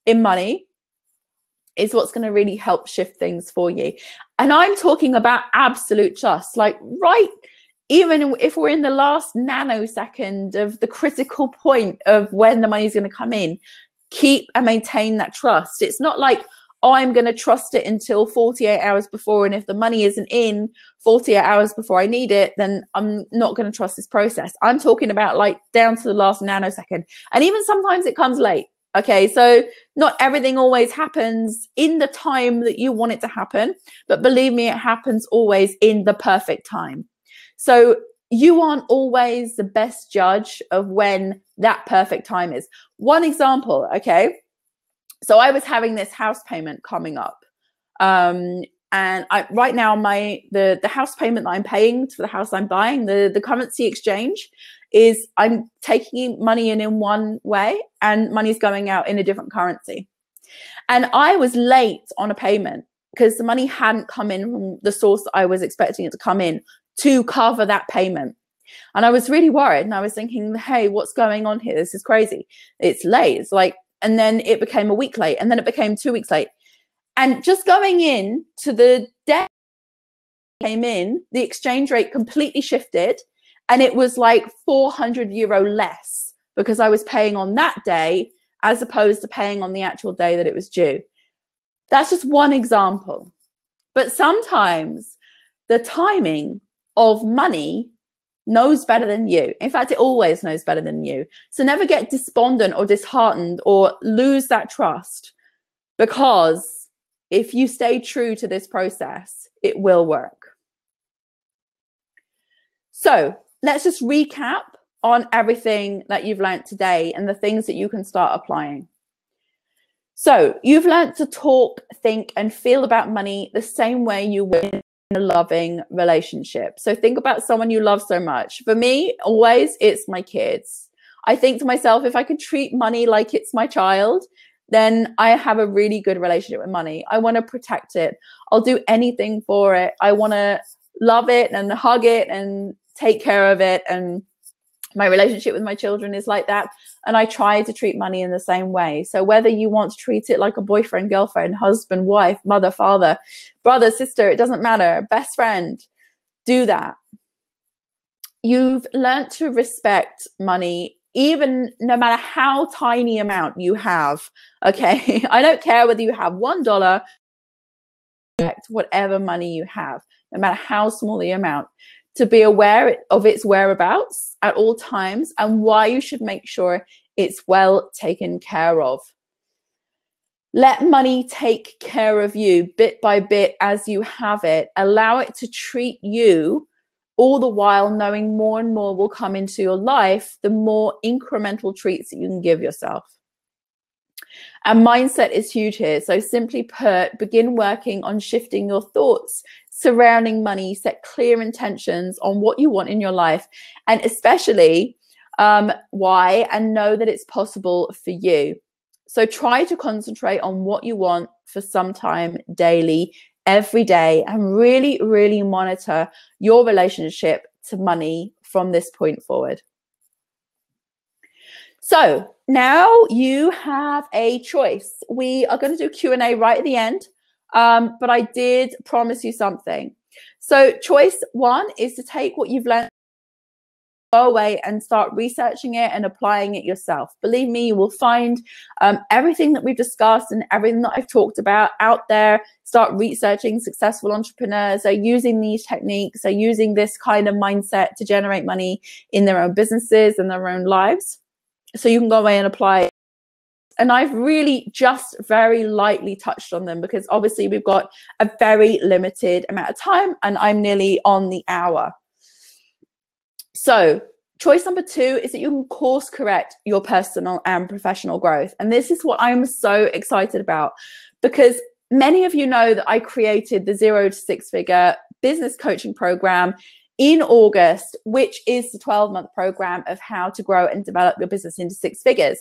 in money is what's going to really help shift things for you. And I'm talking about absolute trust, like right, even if we're in the last nanosecond of the critical point of when the money is going to come in, keep and maintain that trust. It's not like, oh, I'm going to trust it until 48 hours before, and if the money isn't in 48 hours before I need it, then I'm not going to trust this process. I'm talking about like down to the last nanosecond. And even sometimes it comes late. Okay, so not everything always happens in the time that you want it to happen, but believe me, it happens always in the perfect time. So you aren't always the best judge of when that perfect time is. One example, okay? So I was having this house payment coming up. And right now, the house payment that I'm paying for the house I'm buying, the currency exchange is I'm taking money in one way and money's going out in a different currency. And I was late on a payment because the money hadn't come in from the source that I was expecting it to come in to cover that payment. And I was really worried, and I was thinking, hey, what's going on here? This is crazy. It's late. It's like, and then it became a week late, and then it became 2 weeks late. And just going in to the day came in, the exchange rate completely shifted, and it was like €400 less because I was paying on that day as opposed to paying on the actual day that it was due. That's just one example. But sometimes the timing of money knows better than you. In fact, it always knows better than you. So never get despondent or disheartened or lose that trust, because if you stay true to this process, it will work. So let's just recap on everything that you've learned today and the things that you can start applying. So you've learned to talk, think, and feel about money the same way you would in a loving relationship. So think about someone you love so much. For me, always, it's my kids. I think to myself, if I could treat money like it's my child, then I have a really good relationship with money. I want to protect it. I'll do anything for it. I want to love it and hug it and take care of it. And my relationship with my children is like that. And I try to treat money in the same way. So whether you want to treat it like a boyfriend, girlfriend, husband, wife, mother, father, brother, sister, it doesn't matter, best friend, do that. You've learned to respect money, even no matter how tiny amount you have. Okay, I don't care whether you have $1, whatever money you have, no matter how small the amount, to be aware of its whereabouts at all times and why you should make sure it's well taken care of. Let money take care of you bit by bit as you have it. Allow it to treat you, all the while knowing more and more will come into your life, the more incremental treats that you can give yourself. And mindset is huge here. So simply put, begin working on shifting your thoughts surrounding money. Set clear intentions on what you want in your life, and especially why, and know that it's possible for you. So try to concentrate on what you want for some time daily, every day, and really, really monitor your relationship to money from this point forward. So now you have a choice. We are going to do Q&A right at the end, but I did promise you something. So choice one is to take what you've learned, go away and start researching it and applying it yourself. Believe me, you will find everything that we've discussed and everything that I've talked about out there. Start researching. Successful entrepreneurs are using these techniques, are using this kind of mindset to generate money in their own businesses and their own lives. So you can go away and apply it. And I've really just very lightly touched on them because obviously we've got a very limited amount of time and I'm nearly on the hour. So choice number two is that you can course correct your personal and professional growth. And this is what I'm so excited about, because many of you know that I created the 0 to 6 figure business coaching program in August, which is the 12-month program of how to grow and develop your business into 6 figures.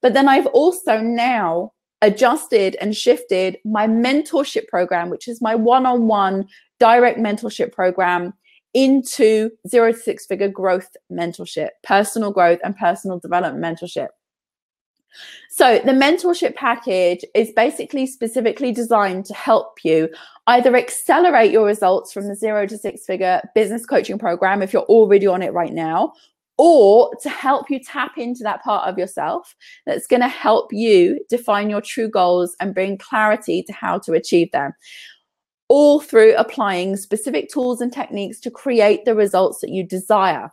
But then I've also now adjusted and shifted my mentorship program, which is my one-on-one direct mentorship program, into 0 to 6 figure growth mentorship, personal growth and personal development mentorship. So the mentorship package is basically specifically designed to help you either accelerate your results from the 0 to 6 figure business coaching program if you're already on it right now, or to help you tap into that part of yourself that's going to help you define your true goals and bring clarity to how to achieve them, all through applying specific tools and techniques to create the results that you desire.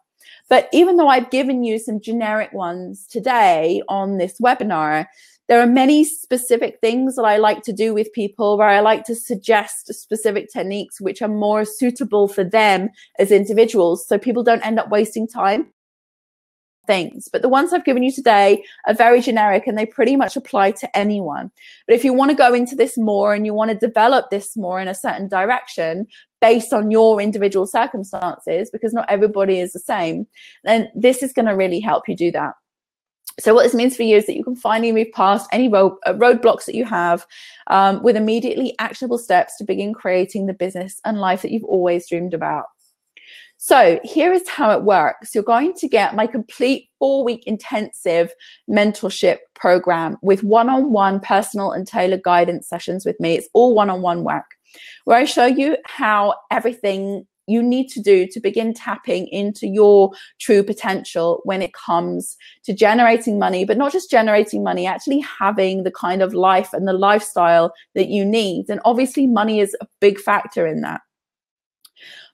But even though I've given you some generic ones today on this webinar, there are many specific things that I like to do with people where I like to suggest specific techniques which are more suitable for them as individuals, so people don't end up wasting time. Things. But the ones I've given you today are very generic and they pretty much apply to anyone. But if you want to go into this more and you want to develop this more in a certain direction based on your individual circumstances, because not everybody is the same, then this is going to really help you do that. So what this means for you is that you can finally move past any roadblocks that you have with immediately actionable steps to begin creating the business and life that you've always dreamed about. So here is how it works. You're going to get my complete 4-week intensive mentorship program with one-on-one personal and tailored guidance sessions with me. It's all one-on-one work where I show you how everything you need to do to begin tapping into your true potential when it comes to generating money, but not just generating money, actually having the kind of life and the lifestyle that you need. And obviously money is a big factor in that.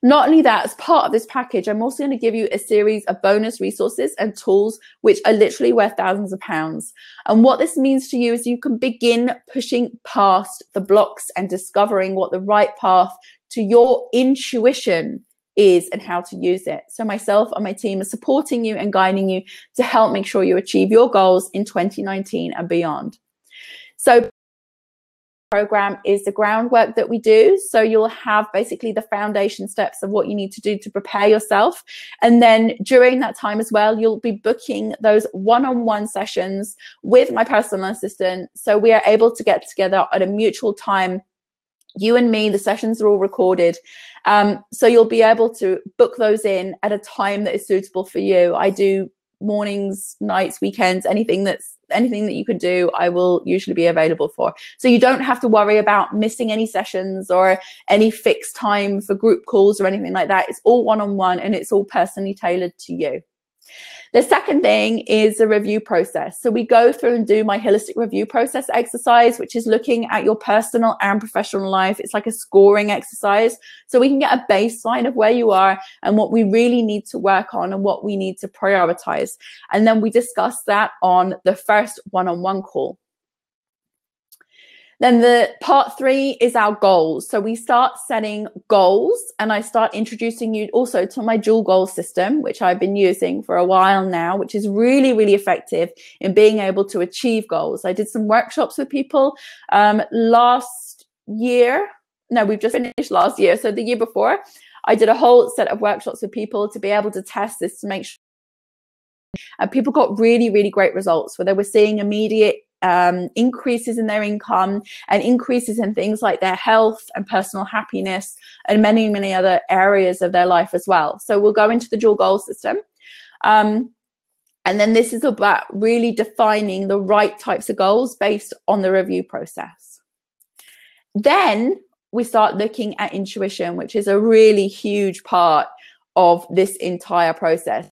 Not only that, as part of this package, I'm also going to give you a series of bonus resources and tools which are literally worth thousands of pounds. And what this means to you is you can begin pushing past the blocks and discovering what the right path to your intuition is and how to use it. So myself and my team are supporting you and guiding you to help make sure you achieve your goals in 2019 and beyond. So program is the groundwork that we do. So you'll have basically the foundation steps of what you need to do to prepare yourself. And then during that time as well, you'll be booking those one-on-one sessions with my personal assistant. So we are able to get together at a mutual time. You and me, the sessions are all recorded. So you'll be able to book those in at a time that is suitable for you. I do mornings, nights, weekends, anything that you can do, I will usually be available for. So you don't have to worry about missing any sessions or any fixed time for group calls or anything like that. It's all one-on-one and it's all personally tailored to you. The second thing is the review process. So we go through and do my holistic review process exercise, which is looking at your personal and professional life. It's like a scoring exercise. So we can get a baseline of where you are and what we really need to work on and what we need to prioritize. And then we discuss that on the first one-on-one call. Then the part 3 is our goals. So we start setting goals and I start introducing you also to my dual goal system, which I've been using for a while now, which is really, really effective in being able to achieve goals. I did some workshops with people last year. No, we've just finished last year. So the year before, I did a whole set of workshops with people to be able to test this to make sure. And people got really, really great results where they were seeing immediate increases in their income and increases in things like their health and personal happiness and many, many other areas of their life as well. So we'll go into the dual goal system. And then this is about really defining the right types of goals based on the review process. Then we start looking at intuition, which is a really huge part of this entire process.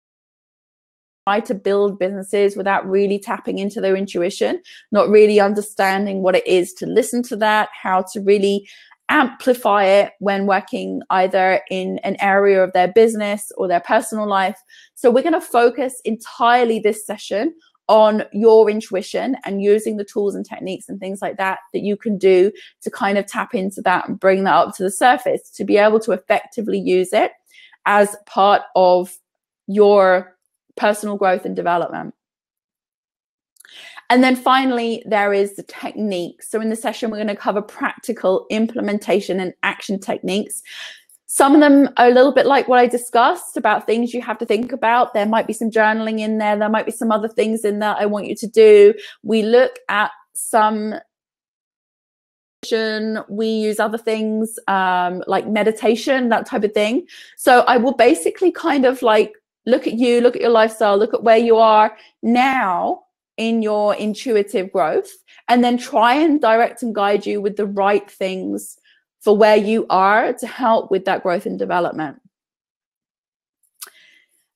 To build businesses without really tapping into their intuition, not really understanding what it is to listen to that, how to really amplify it when working either in an area of their business or their personal life. So we're going to focus entirely this session on your intuition and using the tools and techniques and things like that that you can do to kind of tap into that and bring that up to the surface to be able to effectively use it as part of your personal growth and development. And then finally, there is the techniques. So in the session, we're going to cover practical implementation and action techniques. Some of them are a little bit like what I discussed about things you have to think about. There might be some journaling in there. There might be some other things in there I want you to do. We look at some, we use other things like meditation, that type of thing. So I will basically kind of like look at you, look at your lifestyle, look at where you are now in your intuitive growth, and then try and direct and guide you with the right things for where you are to help with that growth and development.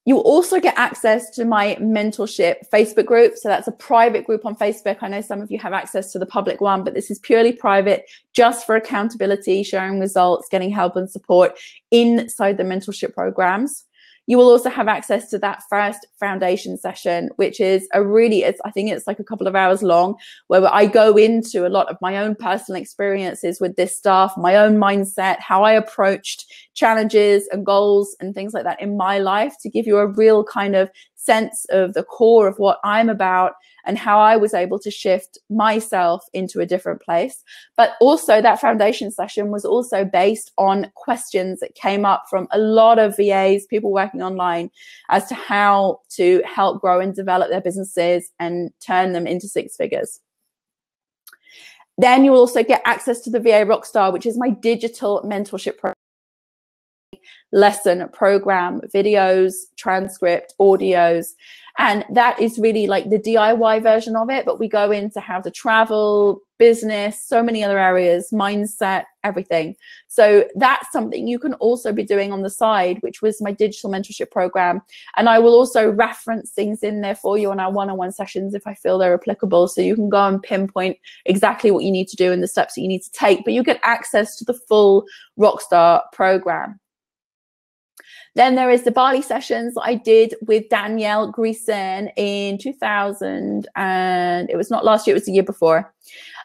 You will also get access to my mentorship Facebook group. So that's a private group on Facebook. I know some of you have access to the public one, but this is purely private, just for accountability, sharing results, getting help and support inside the mentorship programs. You will also have access to that first foundation session, which is I think it's like a couple of hours long, where I go into a lot of my own personal experiences with this stuff, my own mindset, how I approached challenges and goals and things like that in my life, to give you a real kind of sense of the core of what I'm about and how I was able to shift myself into a different place. But also that foundation session was also based on questions that came up from a lot of VAs, people working online, as to how to help grow and develop their businesses and turn them into 6 figures. Then you will also get access to the VA Rockstar, which is my digital mentorship program. lesson program, videos, transcript, audios. And that is really like the DIY version of it, but we go into how to travel, business, so many other areas, mindset, everything. So that's something you can also be doing on the side, which was my digital mentorship program. And I will also reference things in there for you on our one-on-one sessions if I feel they're applicable. So you can go and pinpoint exactly what you need to do and the steps that you need to take, but you get access to the full Rockstar program. Then there is the Bali Sessions I did with Danielle Greason in 2000, and it was not last year, it was the year before.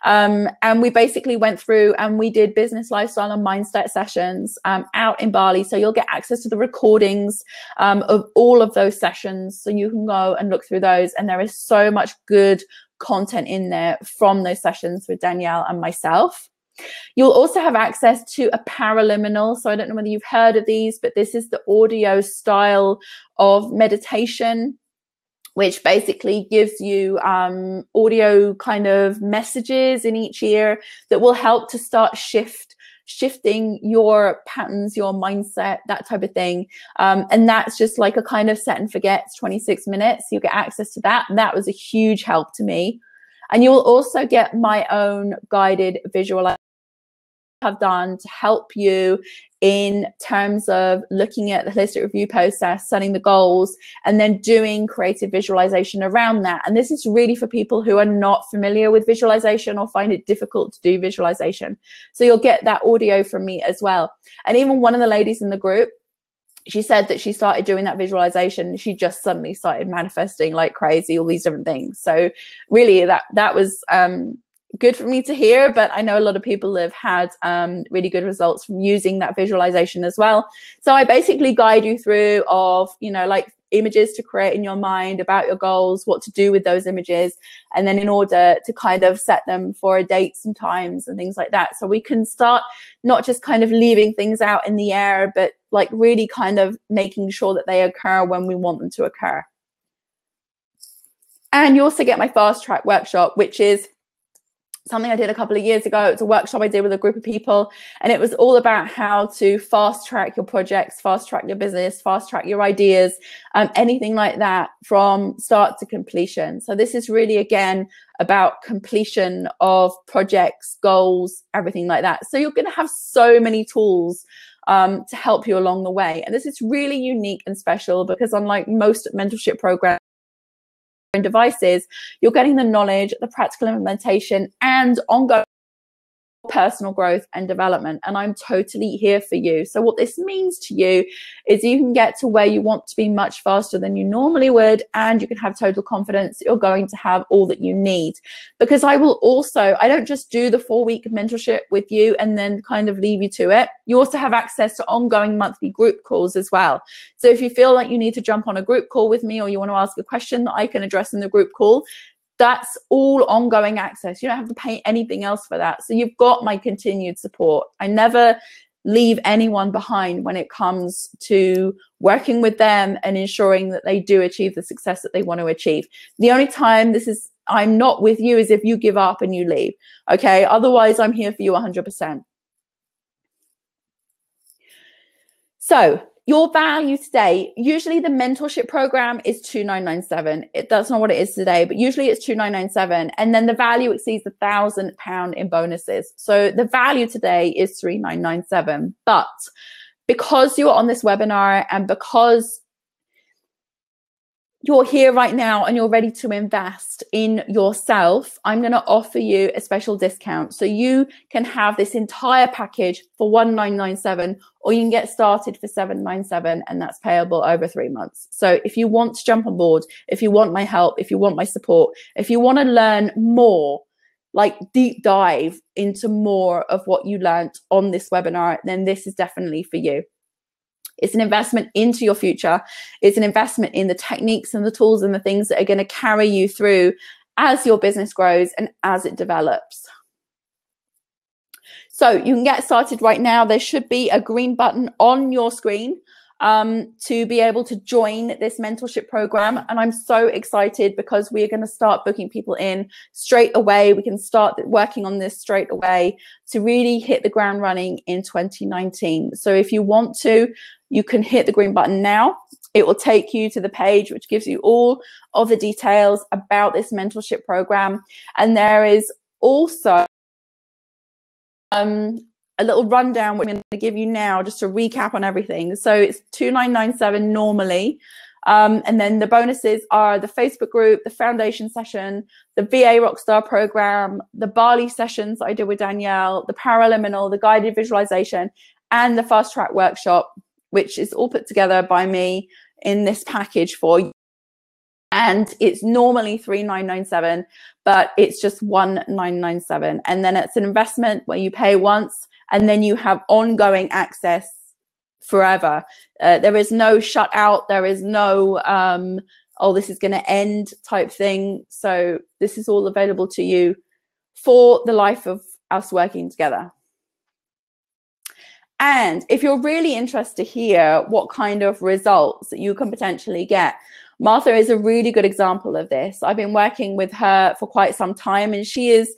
And we basically went through and we did business, lifestyle, and mindset sessions out in Bali. So you'll get access to the recordings of all of those sessions. So you can go and look through those. And there is so much good content in there from those sessions with Danielle and myself. You'll also have access to a Paraliminal. So I don't know whether you've heard of these, but this is the audio style of meditation, which basically gives you audio kind of messages in each ear that will help to start shifting your patterns, your mindset, that type of thing. And that's just like a kind of set and forget. It's 26 minutes. You get access to that. And that was a huge help to me. And you will also get my own guided visualization have done to help you in terms of looking at the holistic review process, setting the goals, and then doing creative visualization around that. And this is really for people who are not familiar with visualization or find it difficult to do visualization. So you'll get that audio from me as well. And even one of the ladies in the group, she said that she started doing that visualization. She just suddenly started manifesting like crazy, all these different things. So really that was good for me to hear, but I know a lot of people have had really good results from using that visualization as well. So I basically guide you through of, you know, like images to create in your mind about your goals, what to do with those images, and then in order to kind of set them for dates and times and things like that. So we can start not just kind of leaving things out in the air, but like really kind of making sure that they occur when we want them to occur. And you also get my fast track workshop, which is something I did a couple of years ago. It's a workshop I did with a group of people, and it was all about how to fast track your projects, fast track your business, fast track your ideas, anything like that from start to completion. So this is really, again, about completion of projects, goals, everything like that. So you're going to have so many tools to help you along the way. And this is really unique and special because unlike most mentorship programs, devices, you're getting the knowledge, the practical implementation, and ongoing personal growth and development. And I'm totally here for you. So what this means to you is you can get to where you want to be much faster than you normally would, and you can have total confidence that you're going to have all that you need. Because I don't just do the 4-week mentorship with you and then kind of leave you to it. You also have access to ongoing monthly group calls as well. So if you feel like you need to jump on a group call with me, or you want to ask a question that I can address in the group call, that's all ongoing access. You don't have to pay anything else for that. So you've got my continued support. I never leave anyone behind when it comes to working with them and ensuring that they do achieve the success that they want to achieve. The only time I'm not with you is if you give up and you leave. Okay. Otherwise, I'm here for you 100%. So your value today, usually the mentorship program is $2,997. That's not what it is today, but usually it's $2,997. And then the value exceeds £1,000 in bonuses. So the value today is $3,997. But because you're on this webinar and because you're here right now and you're ready to invest in yourself, I'm going to offer you a special discount. So you can have this entire package for $1,997, or you can get started for $797, and that's payable over 3 months. So if you want to jump on board, if you want my help, if you want my support, if you want to learn more, like deep dive into more of what you learned on this webinar, then this is definitely for you. It's an investment into your future. It's an investment in the techniques and the tools and the things that are going to carry you through as your business grows and as it develops. So you can get started right now. There should be a green button on your screen to be able to join this mentorship program. And I'm so excited because we are going to start booking people in straight away. We can start working on this straight away to really hit the ground running in 2019. So if you want to you can hit the green button now. It will take you to the page which gives you all of the details about this mentorship program. And there is also a little rundown which I'm going to give you now just to recap on everything. So it's $2,997 normally. And then the bonuses are the Facebook group, the foundation session, the VA Rockstar program, the Bali Sessions I did with Danielle, the Paraliminal, the guided visualization, and the fast track workshop, which is all put together by me in this package for you. And it's normally $3,997, but it's just $1,997. And then it's an investment where you pay once and then you have ongoing access forever. There is no shut out. There is no, oh, this is going to end type thing. So this is all available to you for the life of us working together. And if you're really interested to hear what kind of results that you can potentially get, Martha is a really good example of this. I've been working with her for quite some time, and she is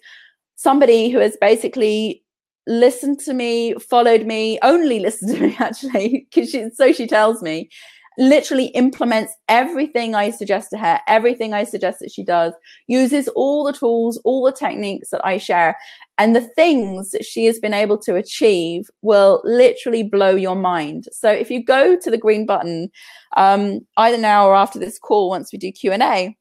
somebody who has basically listened to me, followed me, only listened to me actually, because she tells me, literally implements everything I suggest to her, everything I suggest that she does, uses all the tools, all the techniques that I share. And the things that she has been able to achieve will literally blow your mind. So if you go to the green button, either now or after this call, once we do Q&A,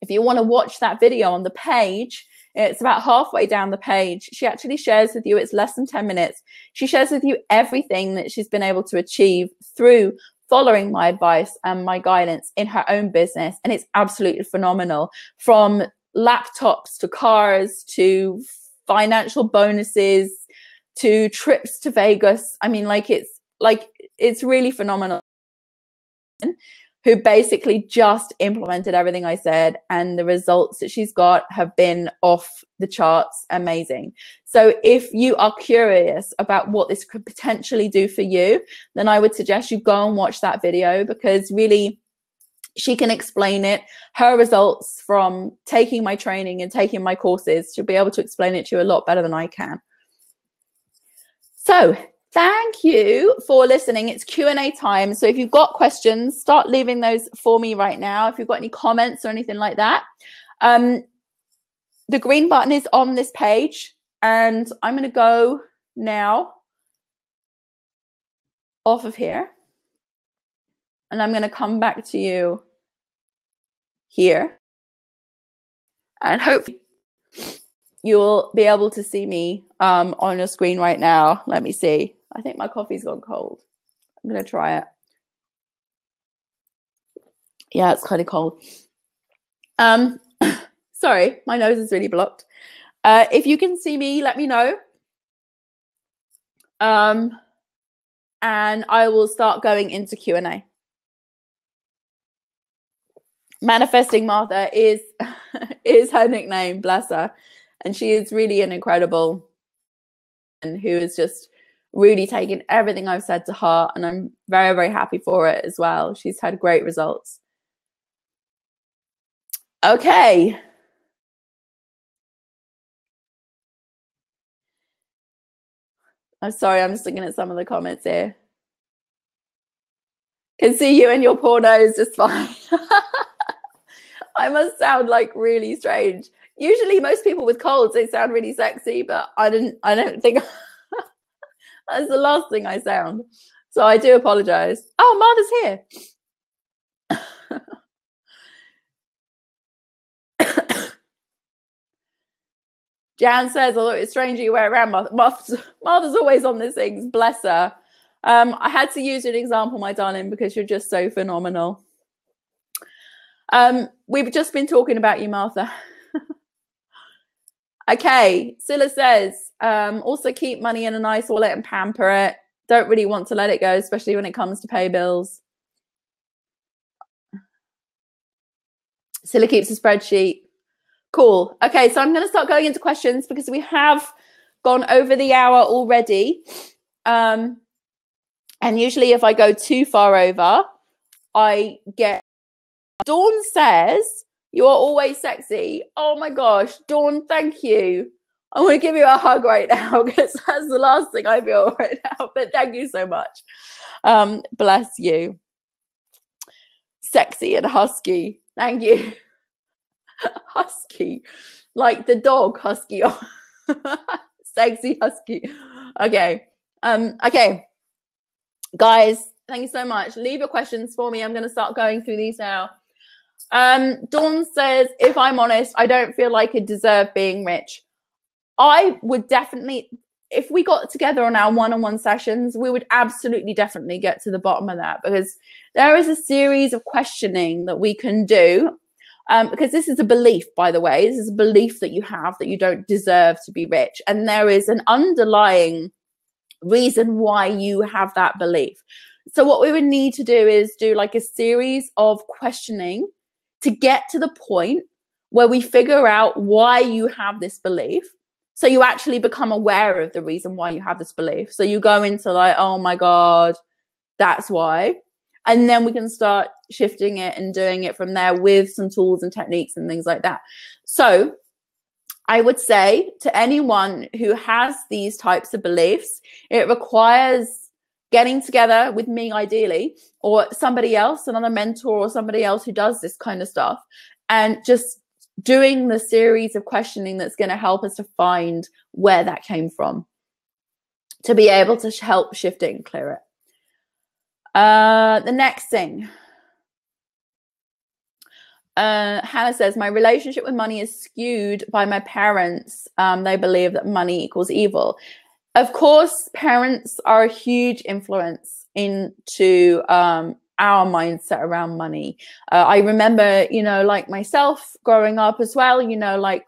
if you want to watch that video on the page, it's about halfway down the page. She actually shares with you, it's less than 10 minutes. She shares with you everything that she's been able to achieve through following my advice and my guidance in her own business. And it's absolutely phenomenal, from laptops to cars to financial bonuses to trips to Vegas. I mean, it's really phenomenal. Who basically just implemented everything I said, and the results that she's got have been off the charts, amazing. So if you are curious about what this could potentially do for you, then I would suggest you go and watch that video, because really she can explain it. Her results from taking my training and taking my courses, she'll be able to explain it to you a lot better than I can. So thank you for listening. It's Q&A time. So if you've got questions, start leaving those for me right now. If you've got any comments or anything like that. The green button is on this page, and I'm going to go now off of here. And I'm going to come back to you here. And hopefully you'll be able to see me on your screen right now. Let me see. I think my coffee's gone cold. I'm going to try it. Yeah, it's kind of cold. Sorry, my nose is really blocked. If you can see me, let me know. And I will start going into Q&A. Manifesting Martha is her nickname, bless her. And she is really an incredible and who is just really taken everything I've said to heart, and I'm very, very happy for it as well. She's had great results. Okay. I'm sorry, I'm just looking at some of the comments here. Can see you and your poor nose just fine. I must sound like really strange. Usually most people with colds, they sound really sexy, but I don't think that's the last thing I sound. So I do apologize. Oh, Martha's here. Jan says, although it's strange you wear it around, Martha's always on these things, bless her. I had to use an example, my darling, because you're just so phenomenal. We've just been talking about you, Martha. Okay, Scylla says, also keep money in a nice wallet and pamper it. Don't really want to let it go, especially when it comes to pay bills. Scylla keeps a spreadsheet. Cool. Okay, so I'm going to start going into questions because we have gone over the hour already. And usually if I go too far over, I get... Dawn says, you are always sexy. Oh my gosh, Dawn, thank you. I want to give you a hug right now because that's the last thing I feel right now. But thank you so much. Bless you. Sexy and husky. Thank you. Husky. Like the dog husky. Sexy husky. Okay. Okay. Guys, thank you so much. Leave your questions for me. I'm going to start going through these now. Dawn says, if I'm honest, I don't feel like I deserve being rich. I would definitely, if we got together on our one-on-one sessions, we would absolutely definitely get to the bottom of that, because there is a series of questioning that we can do. Because this is a belief, by the way. This is a belief that you have that you don't deserve to be rich. And there is an underlying reason why you have that belief. So what we would need to do is do like a series of questioning to get to the point where we figure out why you have this belief. So you actually become aware of the reason why you have this belief. So you go into like, oh my God, that's why. And then we can start shifting it and doing it from there with some tools and techniques and things like that. So I would say to anyone who has these types of beliefs, it requires getting together with me ideally, or somebody else, another mentor or somebody else who does this kind of stuff, and just doing the series of questioning that's going to help us to find where that came from, to be able to help shift it and clear it. The next thing, Hannah says, my relationship with money is skewed by my parents. They believe that money equals evil. Of course, parents are a huge influence into our mindset around money. I remember, you know, like myself growing up as well, you know, like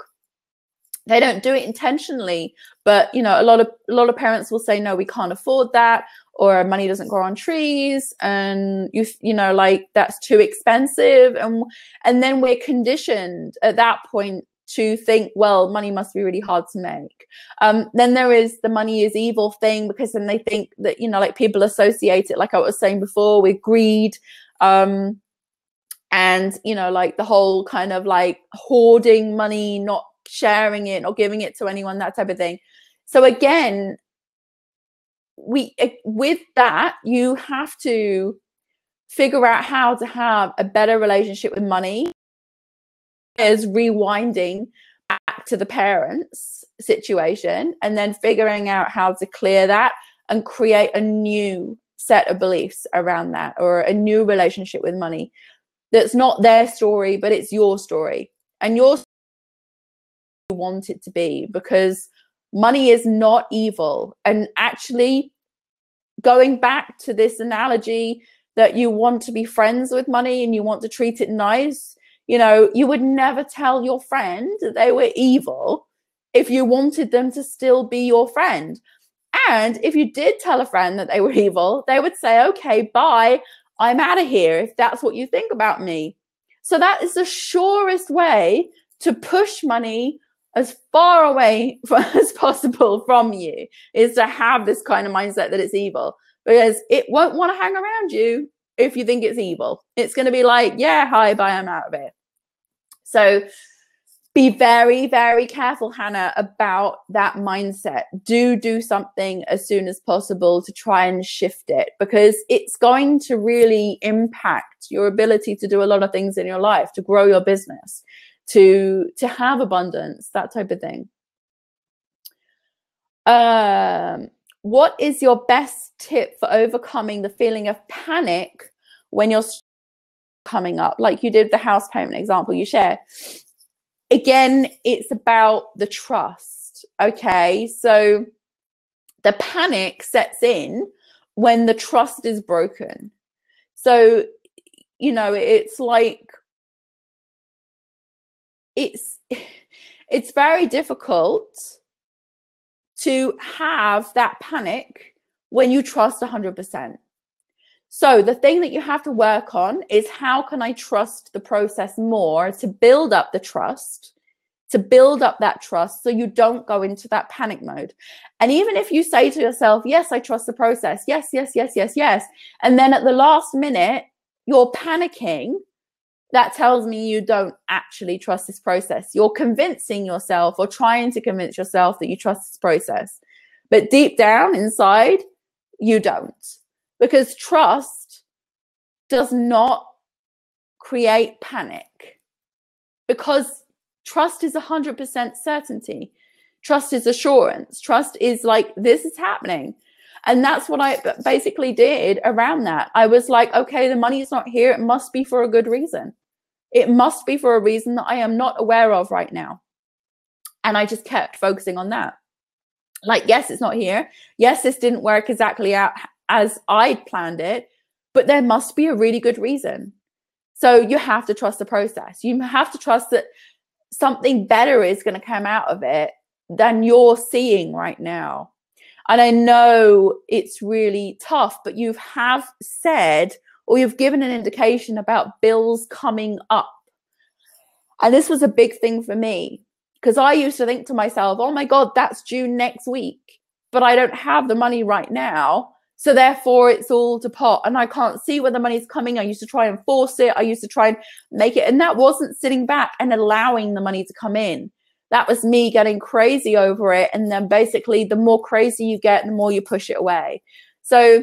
they don't do it intentionally, but, you know, a lot of parents will say, no, we can't afford that, or money doesn't grow on trees, and you know, like that's too expensive. And then we're conditioned at that point to think, well, money must be really hard to make. Then there is the money is evil thing, because then they think that, you know, like people associate it, like I was saying before, with greed. And, you know, like the whole kind of like hoarding money, not sharing it, not giving it to anyone, that type of thing. So again, with that, you have to figure out how to have a better relationship with money. Is rewinding back to the parents' situation and then figuring out how to clear that and create a new set of beliefs around that, or a new relationship with money that's not their story, but it's your story, and your story you want it to be, because money is not evil. And actually, going back to this analogy that you want to be friends with money and you want to treat it nice, you know, you would never tell your friend that they were evil if you wanted them to still be your friend. And if you did tell a friend that they were evil, they would say, okay, bye, I'm out of here, if that's what you think about me. So that is the surest way to push money as far away as possible from you, is to have this kind of mindset that it's evil, because it won't want to hang around you if you think it's evil. It's going to be like, yeah, hi, bye, I'm out of it. So be very, very careful, Hannah, about that mindset. Do something as soon as possible to try and shift it, because it's going to really impact your ability to do a lot of things in your life, to grow your business, to have abundance, that type of thing. What is your best tip for overcoming the feeling of panic when you're coming up, like you did the house payment example you share? Again, it's about the trust. Okay, so the panic sets in when the trust is broken. So, you know, it's like it's very difficult to have that panic when you trust 100%. So the thing that you have to work on is, how can I trust the process more to build up the trust, to build up that trust, so you don't go into that panic mode. And even if you say to yourself, yes, I trust the process, yes, yes, yes, yes, yes, and then at the last minute, you're panicking, that tells me you don't actually trust this process. You're convincing yourself or trying to convince yourself that you trust this process. But deep down inside, you don't. Because trust does not create panic. Because trust is 100% certainty. Trust is assurance. Trust is like, this is happening. And that's what I basically did around that. I was like, okay, the money is not here. It must be for a good reason. It must be for a reason that I am not aware of right now. And I just kept focusing on that. Like, yes, it's not here. Yes, this didn't work exactly out as I planned it, but there must be a really good reason. So you have to trust the process. You have to trust that something better is going to come out of it than you're seeing right now. And I know it's really tough, but you have said, or you've given an indication about bills coming up. And this was a big thing for me, because I used to think to myself, oh my God, that's due next week, but I don't have the money right now. So therefore it's all to pot and I can't see where the money's coming. I used to try and force it. I used to try and make it. And that wasn't sitting back and allowing the money to come in. That was me getting crazy over it. And then basically the more crazy you get, the more you push it away. So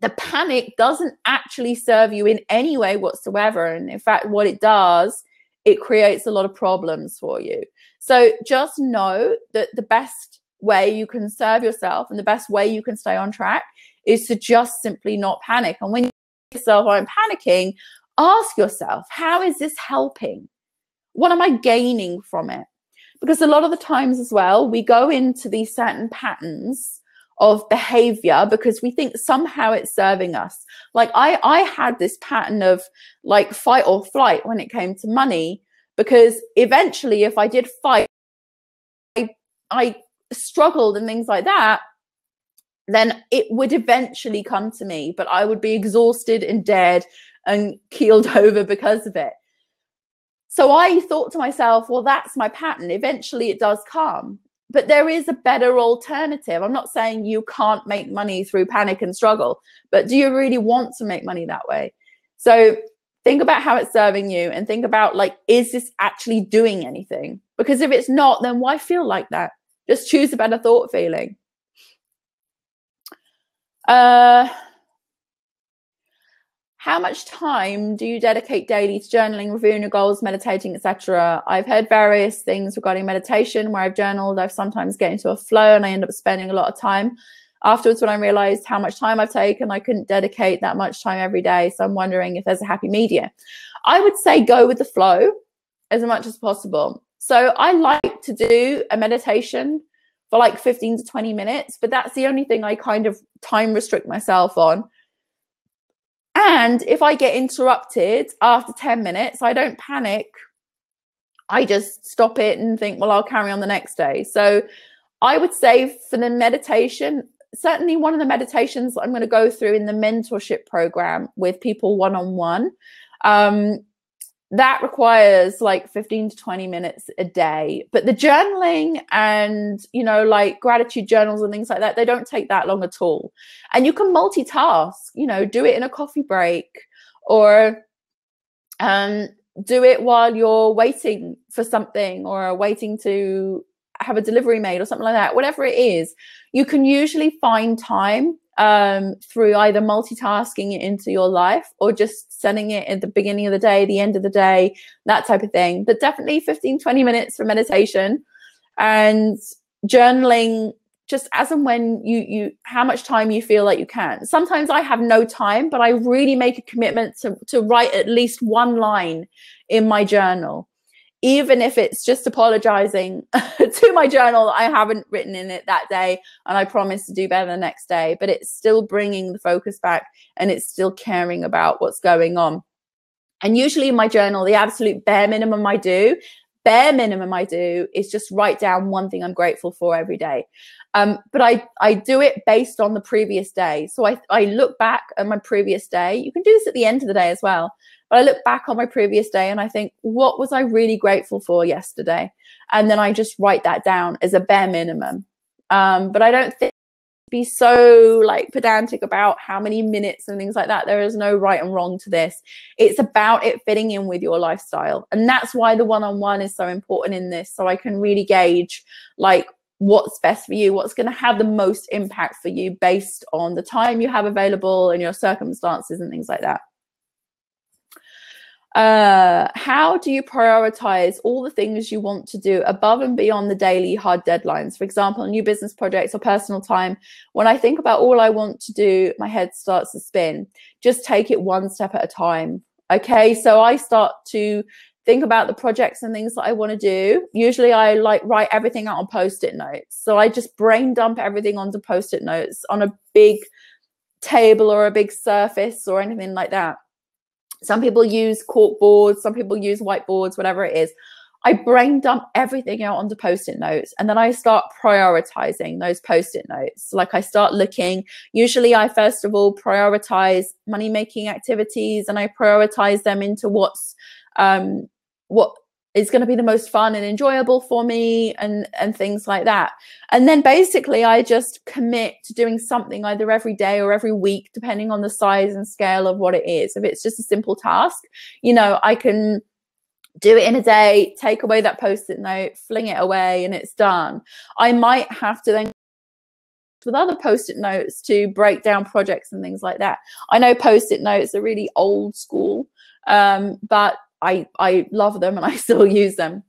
the panic doesn't actually serve you in any way whatsoever. And in fact, what it does, it creates a lot of problems for you. So just know that the best way you can serve yourself and the best way you can stay on track is to just simply not panic. And when you yourself, I'm panicking, ask yourself, how is this helping? What am I gaining from it? Because a lot of the times as well, we go into these certain patterns of behavior because we think somehow it's serving us. Like I had this pattern of like fight or flight when it came to money, because eventually if I did fight, I struggled and things like that, then it would eventually come to me, but I would be exhausted and dead and keeled over because of it. So I thought to myself, well, that's my pattern. Eventually it does come, but there is a better alternative. I'm not saying you can't make money through panic and struggle, but do you really want to make money that way? So think about how it's serving you and think about, like, is this actually doing anything? Because if it's not, then why feel like that? Just choose a better thought feeling. How much time do you dedicate daily to journaling, reviewing your goals, meditating, etc.? I've heard various things regarding meditation where I've journaled. I've sometimes get into a flow and I end up spending a lot of time. Afterwards, when I realized how much time I've taken, I couldn't dedicate that much time every day. So I'm wondering if there's a happy medium. I would say go with the flow as much as possible. So I like to do a meditation for like 15 to 20 minutes, but that's the only thing I kind of time restrict myself on. And if I get interrupted after 10 minutes, I don't panic. I just stop it and think, well, I'll carry on the next day. So I would say for the meditation, certainly one of the meditations I'm going to go through in the mentorship program with people one-on-one, that requires like 15 to 20 minutes a day. But the journaling and, you know, like gratitude journals and things like that, they don't take that long at all. And you can multitask, you know, do it in a coffee break or do it while you're waiting for something or waiting to have a delivery made or something like that. Whatever it is, you can usually find time through either multitasking it into your life or just setting it at the beginning of the day, the end of the day, that type of thing. But definitely 15, 20 minutes for meditation and journaling just as and when you how much time you feel like you can. Sometimes I have no time, but I really make a commitment to write at least one line in my journal, even if it's just apologizing to my journal that I haven't written in it that day and I promise to do better the next day, but it's still bringing the focus back and it's still caring about what's going on. And usually in my journal, the absolute bare minimum I do is just write down one thing I'm grateful for every day. But I do it based on the previous day. So I look back at my previous day. You can do this at the end of the day as well. But I look back on my previous day and I think, what was I really grateful for yesterday? And then I just write that down as a bare minimum. But I don't think be so like pedantic about how many minutes and things like that. There is no right and wrong to this. It's about it fitting in with your lifestyle. And that's why the one-on-one is so important in this. So I can really gauge like what's best for you, what's going to have the most impact for you based on the time you have available and your circumstances and things like that. How do you prioritize all the things you want to do above and beyond the daily hard deadlines? For example, new business projects or personal time. When I think about all I want to do, my head starts to spin. Just take it one step at a time. Okay, so I start to think about the projects and things that I want to do. Usually I like write everything out on Post-it notes. So I just brain dump everything onto Post-it notes on a big table or a big surface or anything like that. Some people use cork boards, some people use whiteboards, whatever it is. I brain dump everything out onto Post-it notes, and then I start prioritizing those Post-it notes. Like I start looking, usually I first of all prioritize money-making activities, and I prioritize them into what is going to be the most fun and enjoyable for me, and things like that. And then basically I just commit to doing something either every day or every week, depending on the size and scale of what it is. If it's just a simple task, you know, I can do it in a day, take away that Post-it note, fling it away, and it's done. I might have to then with other Post-it notes to break down projects and things like that. I know Post-it notes are really old school, but I love them and I still use them.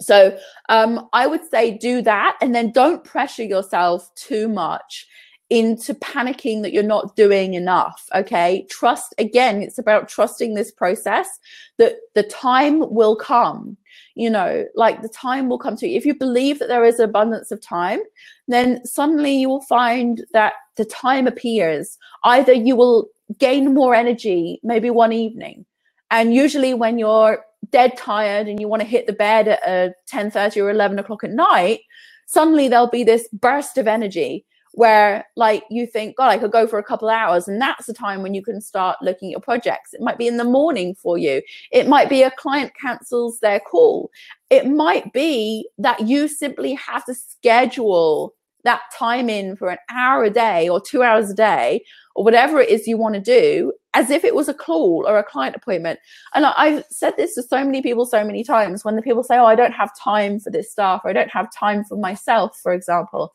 So I would say do that, and then don't pressure yourself too much into panicking that you're not doing enough. Okay, trust, again, it's about trusting this process, that the time will come. You know, like the time will come to you. If you believe that there is abundance of time, then suddenly you will find that the time appears. Either you will gain more energy maybe one evening, and usually when you're dead tired and you want to hit the bed at 10:30 or 11 o'clock at night, suddenly there'll be this burst of energy where like you think, God, I could go for a couple of hours. And that's the time when you can start looking at your projects. It might be in the morning for you. It might be a client cancels their call. It might be that you simply have to schedule that time in for an hour a day or 2 hours a day or whatever it is you want to do, as if it was a call or a client appointment. And I've said this to so many people so many times, when the people say, oh, I don't have time for this stuff, or I don't have time for myself, for example.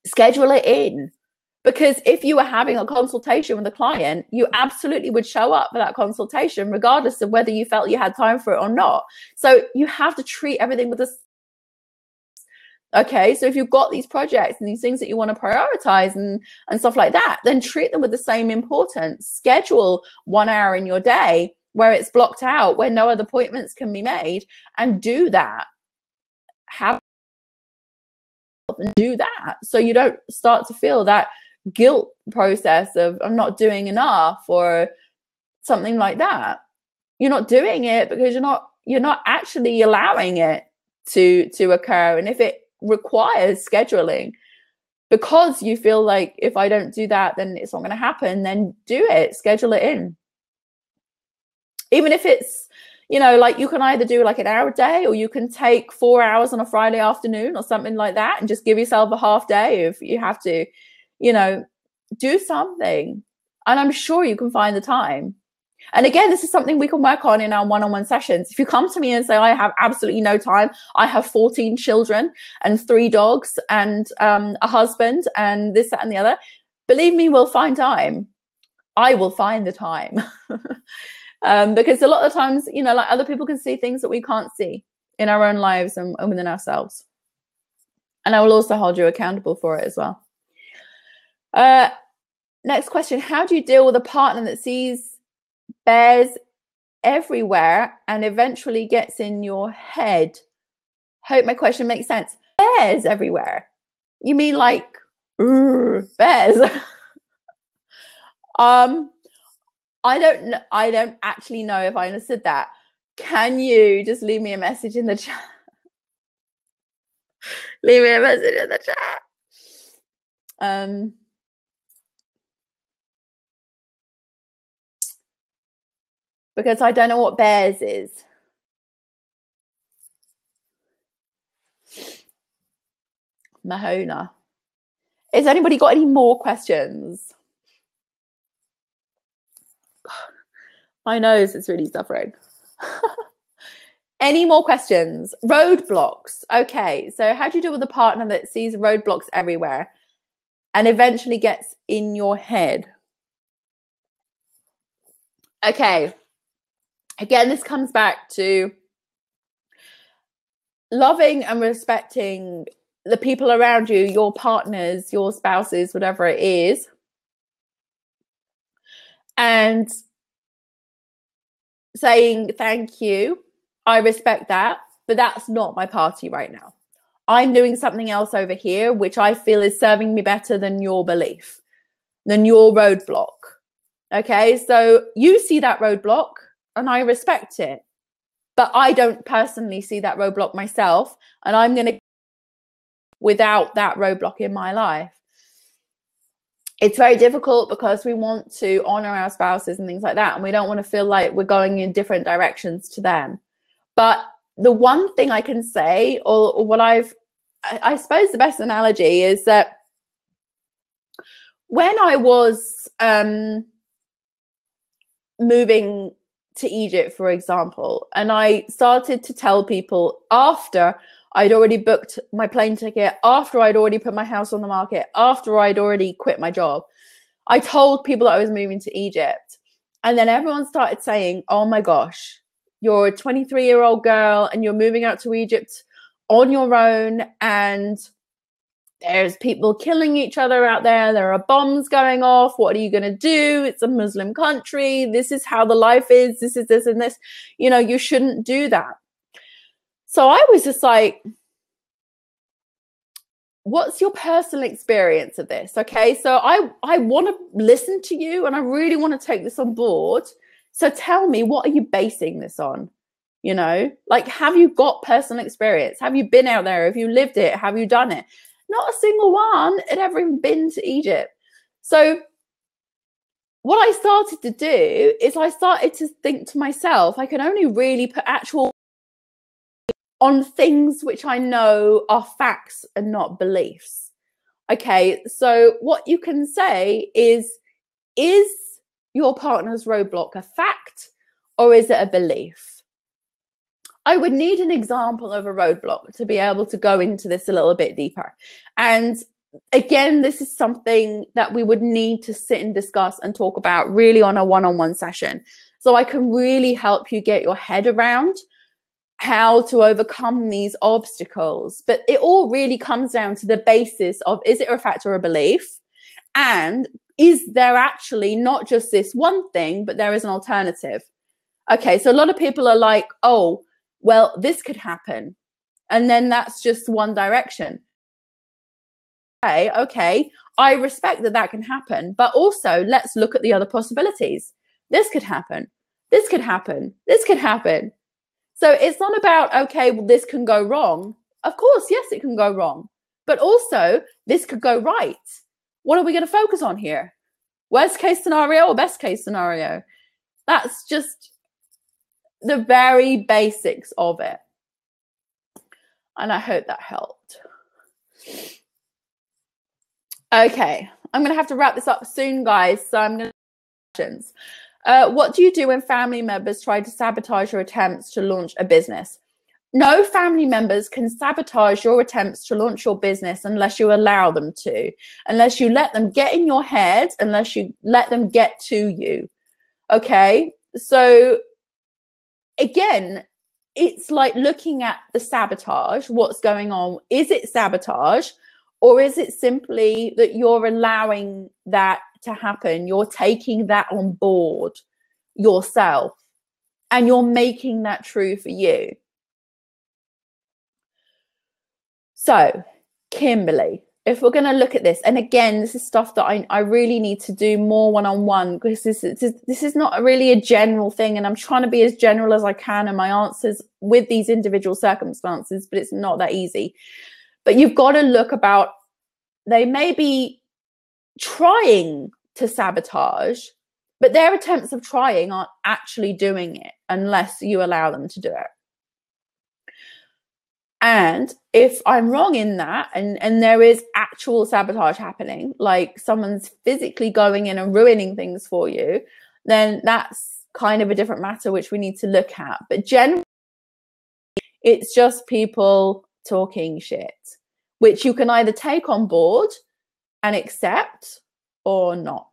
Schedule it in, because if you were having a consultation with a client, you absolutely would show up for that consultation regardless of whether you felt you had time for it or not. So you have to treat everything with this. Okay, so if you've got these projects and these things that you want to prioritize and stuff like that, then treat them with the same importance. Schedule 1 hour in your day where it's blocked out, where no other appointments can be made, and do that. And do that, so you don't start to feel that guilt process of I'm not doing enough or something like that. You're not doing it because you're not actually allowing it to occur. And if it requires scheduling because you feel like if I don't do that then it's not going to happen, then do it. Schedule it in. Even if it's, you know, like you can either do like an hour a day, or you can take 4 hours on a Friday afternoon or something like that and just give yourself a half day if you have to, you know, do something. And I'm sure you can find the time. And again, this is something we can work on in our one-on-one sessions. If you come to me and say, I have absolutely no time, I have 14 children and 3 dogs and a husband and this, that, and the other, believe me, we'll find time. I will find the time. Because a lot of times, you know, like other people can see things that we can't see in our own lives and within ourselves. And I will also hold you accountable for it as well. Next question. How do you deal with a partner that sees bears everywhere and eventually gets in your head? Hope my question makes sense. Bears everywhere? You mean like bears? I don't actually know if I understood that. Can you just leave me a message in the chat? Leave me a message in the chat. Because I don't know what bears is. Mahona. Has anybody got any more questions? My nose is really suffering. Any more questions? Roadblocks. Okay, so how do you deal with a partner that sees roadblocks everywhere and eventually gets in your head? Okay, again, this comes back to loving and respecting the people around you, your partners, your spouses, whatever it is, and saying thank you, I respect that, but that's not my party right now. I'm doing something else over here which I feel is serving me better than your belief, than your roadblock. Okay, so you see that roadblock and I respect it, but I don't personally see that roadblock myself, and I'm going to without that roadblock in my life. It's very difficult because we want to honor our spouses and things like that, and we don't want to feel like we're going in different directions to them. But the one thing I can say, or what I suppose the best analogy is that when I was moving to Egypt, for example, and I started to tell people after I'd already booked my plane ticket, after I'd already put my house on the market, after I'd already quit my job, I told people that I was moving to Egypt. And then everyone started saying, oh my gosh, you're a 23-year-old girl and you're moving out to Egypt on your own, and there's people killing each other out there. There are bombs going off. What are you going to do? It's a Muslim country. This is how the life is. This is this and this. You know, you shouldn't do that. So I was just like, what's your personal experience of this? Okay, so I want to listen to you and I really want to take this on board. So tell me, what are you basing this on? You know, like, have you got personal experience? Have you been out there? Have you lived it? Have you done it? Not a single one had ever even been to Egypt. So what I started to do is I started to think to myself, I can only really put actual on things which I know are facts and not beliefs. Okay, so what you can say is your partner's roadblock a fact or is it a belief? I would need an example of a roadblock to be able to go into this a little bit deeper. And again, this is something that we would need to sit and discuss and talk about really on a one-on-one session. So I can really help you get your head around how to overcome these obstacles. But it all really comes down to the basis of, is it a fact or a belief? And is there actually not just this one thing, but there is an alternative? Okay, so a lot of people are like, oh, well, this could happen. And then that's just one direction. Okay, I respect that that can happen. But also, let's look at the other possibilities. This could happen. This could happen. This could happen. So it's not about, okay, well, this can go wrong. Of course, yes, it can go wrong. But also, this could go right. What are we going to focus on here? Worst case scenario or best case scenario? That's just the very basics of it. And I hope that helped. Okay, I'm going to have to wrap this up soon, guys. So I'm going to what do you do when family members try to sabotage your attempts to launch a business? No family members can sabotage your attempts to launch your business unless you allow them to, unless you let them get in your head, unless you let them get to you. Okay, so again, it's like looking at the sabotage, what's going on. Is it sabotage, or is it simply that you're allowing that to happen? You're taking that on board yourself and you're making that true for you. So, Kimberly, if we're going to look at this, and again, this is stuff that I really need to do more one-on-one, because this is not really a general thing, and I'm trying to be as general as I can in my answers with these individual circumstances, but it's not that easy. But you've got to look about, they may be trying to sabotage, but their attempts of trying aren't actually doing it unless you allow them to do it. And if I'm wrong in that, and there is actual sabotage happening, like someone's physically going in and ruining things for you, then that's kind of a different matter, which we need to look at. But generally, it's just people talking shit, which you can either take on board and accept or not.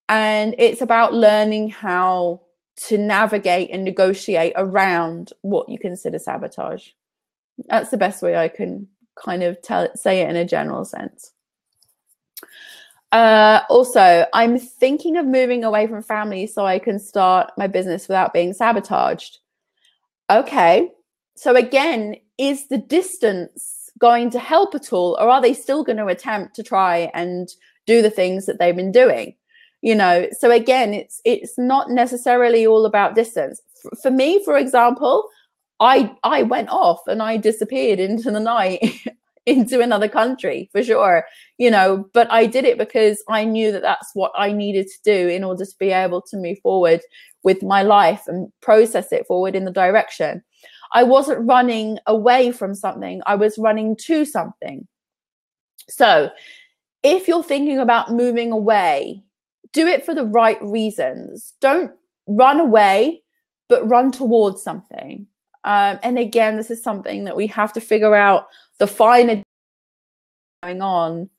And it's about learning how to navigate and negotiate around what you consider sabotage. That's the best way I can kind of say it in a general sense. Also, I'm thinking of moving away from family so I can start my business without being sabotaged. Okay, so again, is the distance going to help at all, or are they still going to attempt to try and do the things that they've been doing? You know, so again, it's not necessarily all about distance. For me, for example, I went off and I disappeared into the night into another country, for sure, you know, but I did it because I knew that that's what I needed to do in order to be able to move forward with my life and process it forward in the direction. I wasn't running away from something, I was running to something. So if you're thinking about moving away, do it for the right reasons. Don't run away, but run towards something. And again, this is something that we have to figure out the finer going on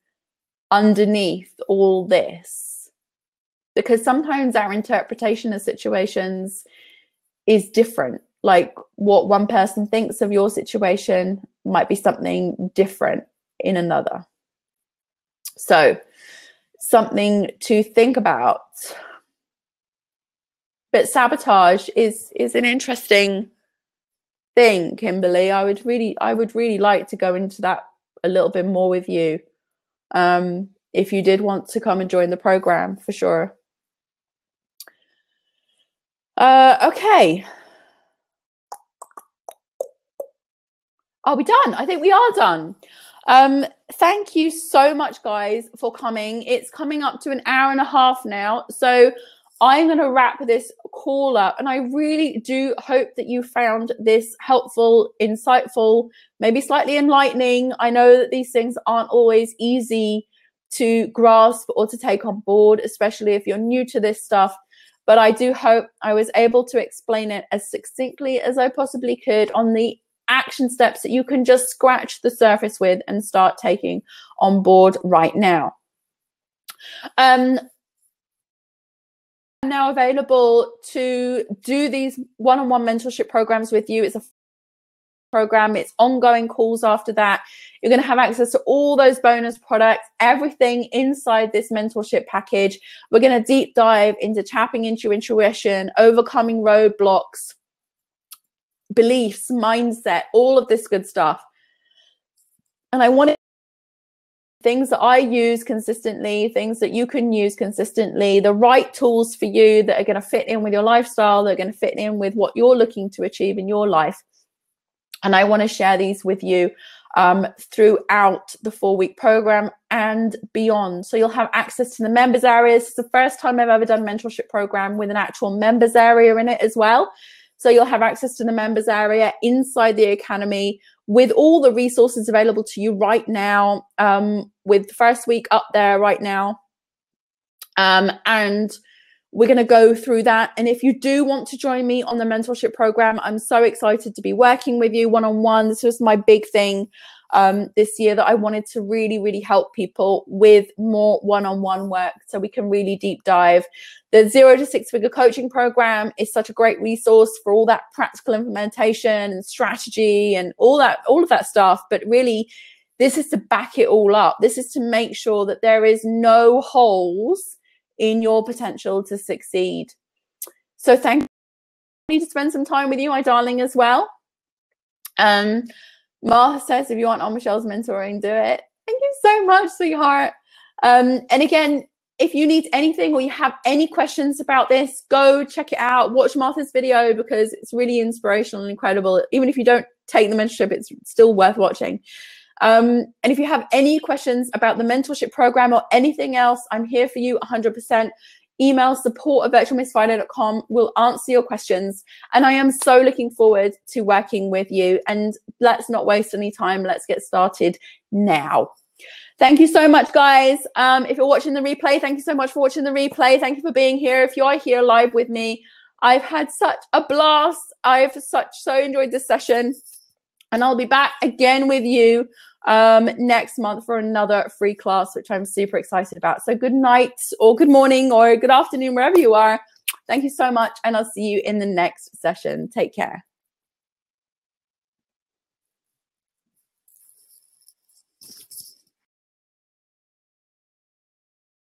underneath all this. Because sometimes our interpretation of situations is different. Like what one person thinks of your situation might be something different in another. So, something to think about. But sabotage is an interesting thing, Kimberly. I would really like to go into that a little bit more with you, if you did want to come and join the program, for sure. Okay. Are we done? I think we are done. Thank you so much, guys, for coming. It's coming up to an hour and a half now, so I'm going to wrap this call up, and I really do hope that you found this helpful, insightful, maybe slightly enlightening. I know that these things aren't always easy to grasp or to take on board, especially if you're new to this stuff, but I do hope I was able to explain it as succinctly as I possibly could on the action steps that you can just scratch the surface with and start taking on board right now. I'm now available to do these one-on-one mentorship programs with you. It's a program, it's ongoing calls after that. You're going to have access to all those bonus products, everything inside this mentorship package. We're going to deep dive into tapping into your intuition, overcoming roadblocks, beliefs, mindset, all of this good stuff. And I want things that I use consistently, things that you can use consistently, the right tools for you that are going to fit in with your lifestyle, that are going to fit in with what you're looking to achieve in your life. And I want to share these with you throughout the 4-week program and beyond. So you'll have access to the members areas. It's the first time I've ever done a mentorship program with an actual members area in it as well. So you'll have access to the members area inside the Academy with all the resources available to you right now, with the first week up there right now. And we're going to go through that. And if you do want to join me on the mentorship program, I'm so excited to be working with you one-on-one. This was my big thing this year, that I wanted to really, really help people with more one-on-one work so we can really deep dive. The 0 to 6 figure coaching program is such a great resource for all that practical implementation and strategy and all of that stuff. But really, this is to back it all up. This is to make sure that there is no holes in your potential to succeed. So thank you. I need to spend some time with you, my darling, as well. Mar says, if you want on Michelle's mentoring, do it. Thank you so much, sweetheart. And again, if you need anything or you have any questions about this, go check it out. Watch Martha's video because it's really inspirational and incredible. Even if you don't take the mentorship, it's still worth watching. And if you have any questions about the mentorship program or anything else, I'm here for you 100%. email support@virtualmissfriday.com. We'll answer your questions. And I am so looking forward to working with you. And let's not waste any time. Let's get started now. Thank you so much, guys. If you're watching the replay, thank you so much for watching the replay. Thank you for being here. If you are here live with me, I've had such a blast. I've so enjoyed this session. And I'll be back again with you next month for another free class, which I'm super excited about. So good night or good morning or good afternoon, wherever you are. Thank you so much. And I'll see you in the next session. Take care.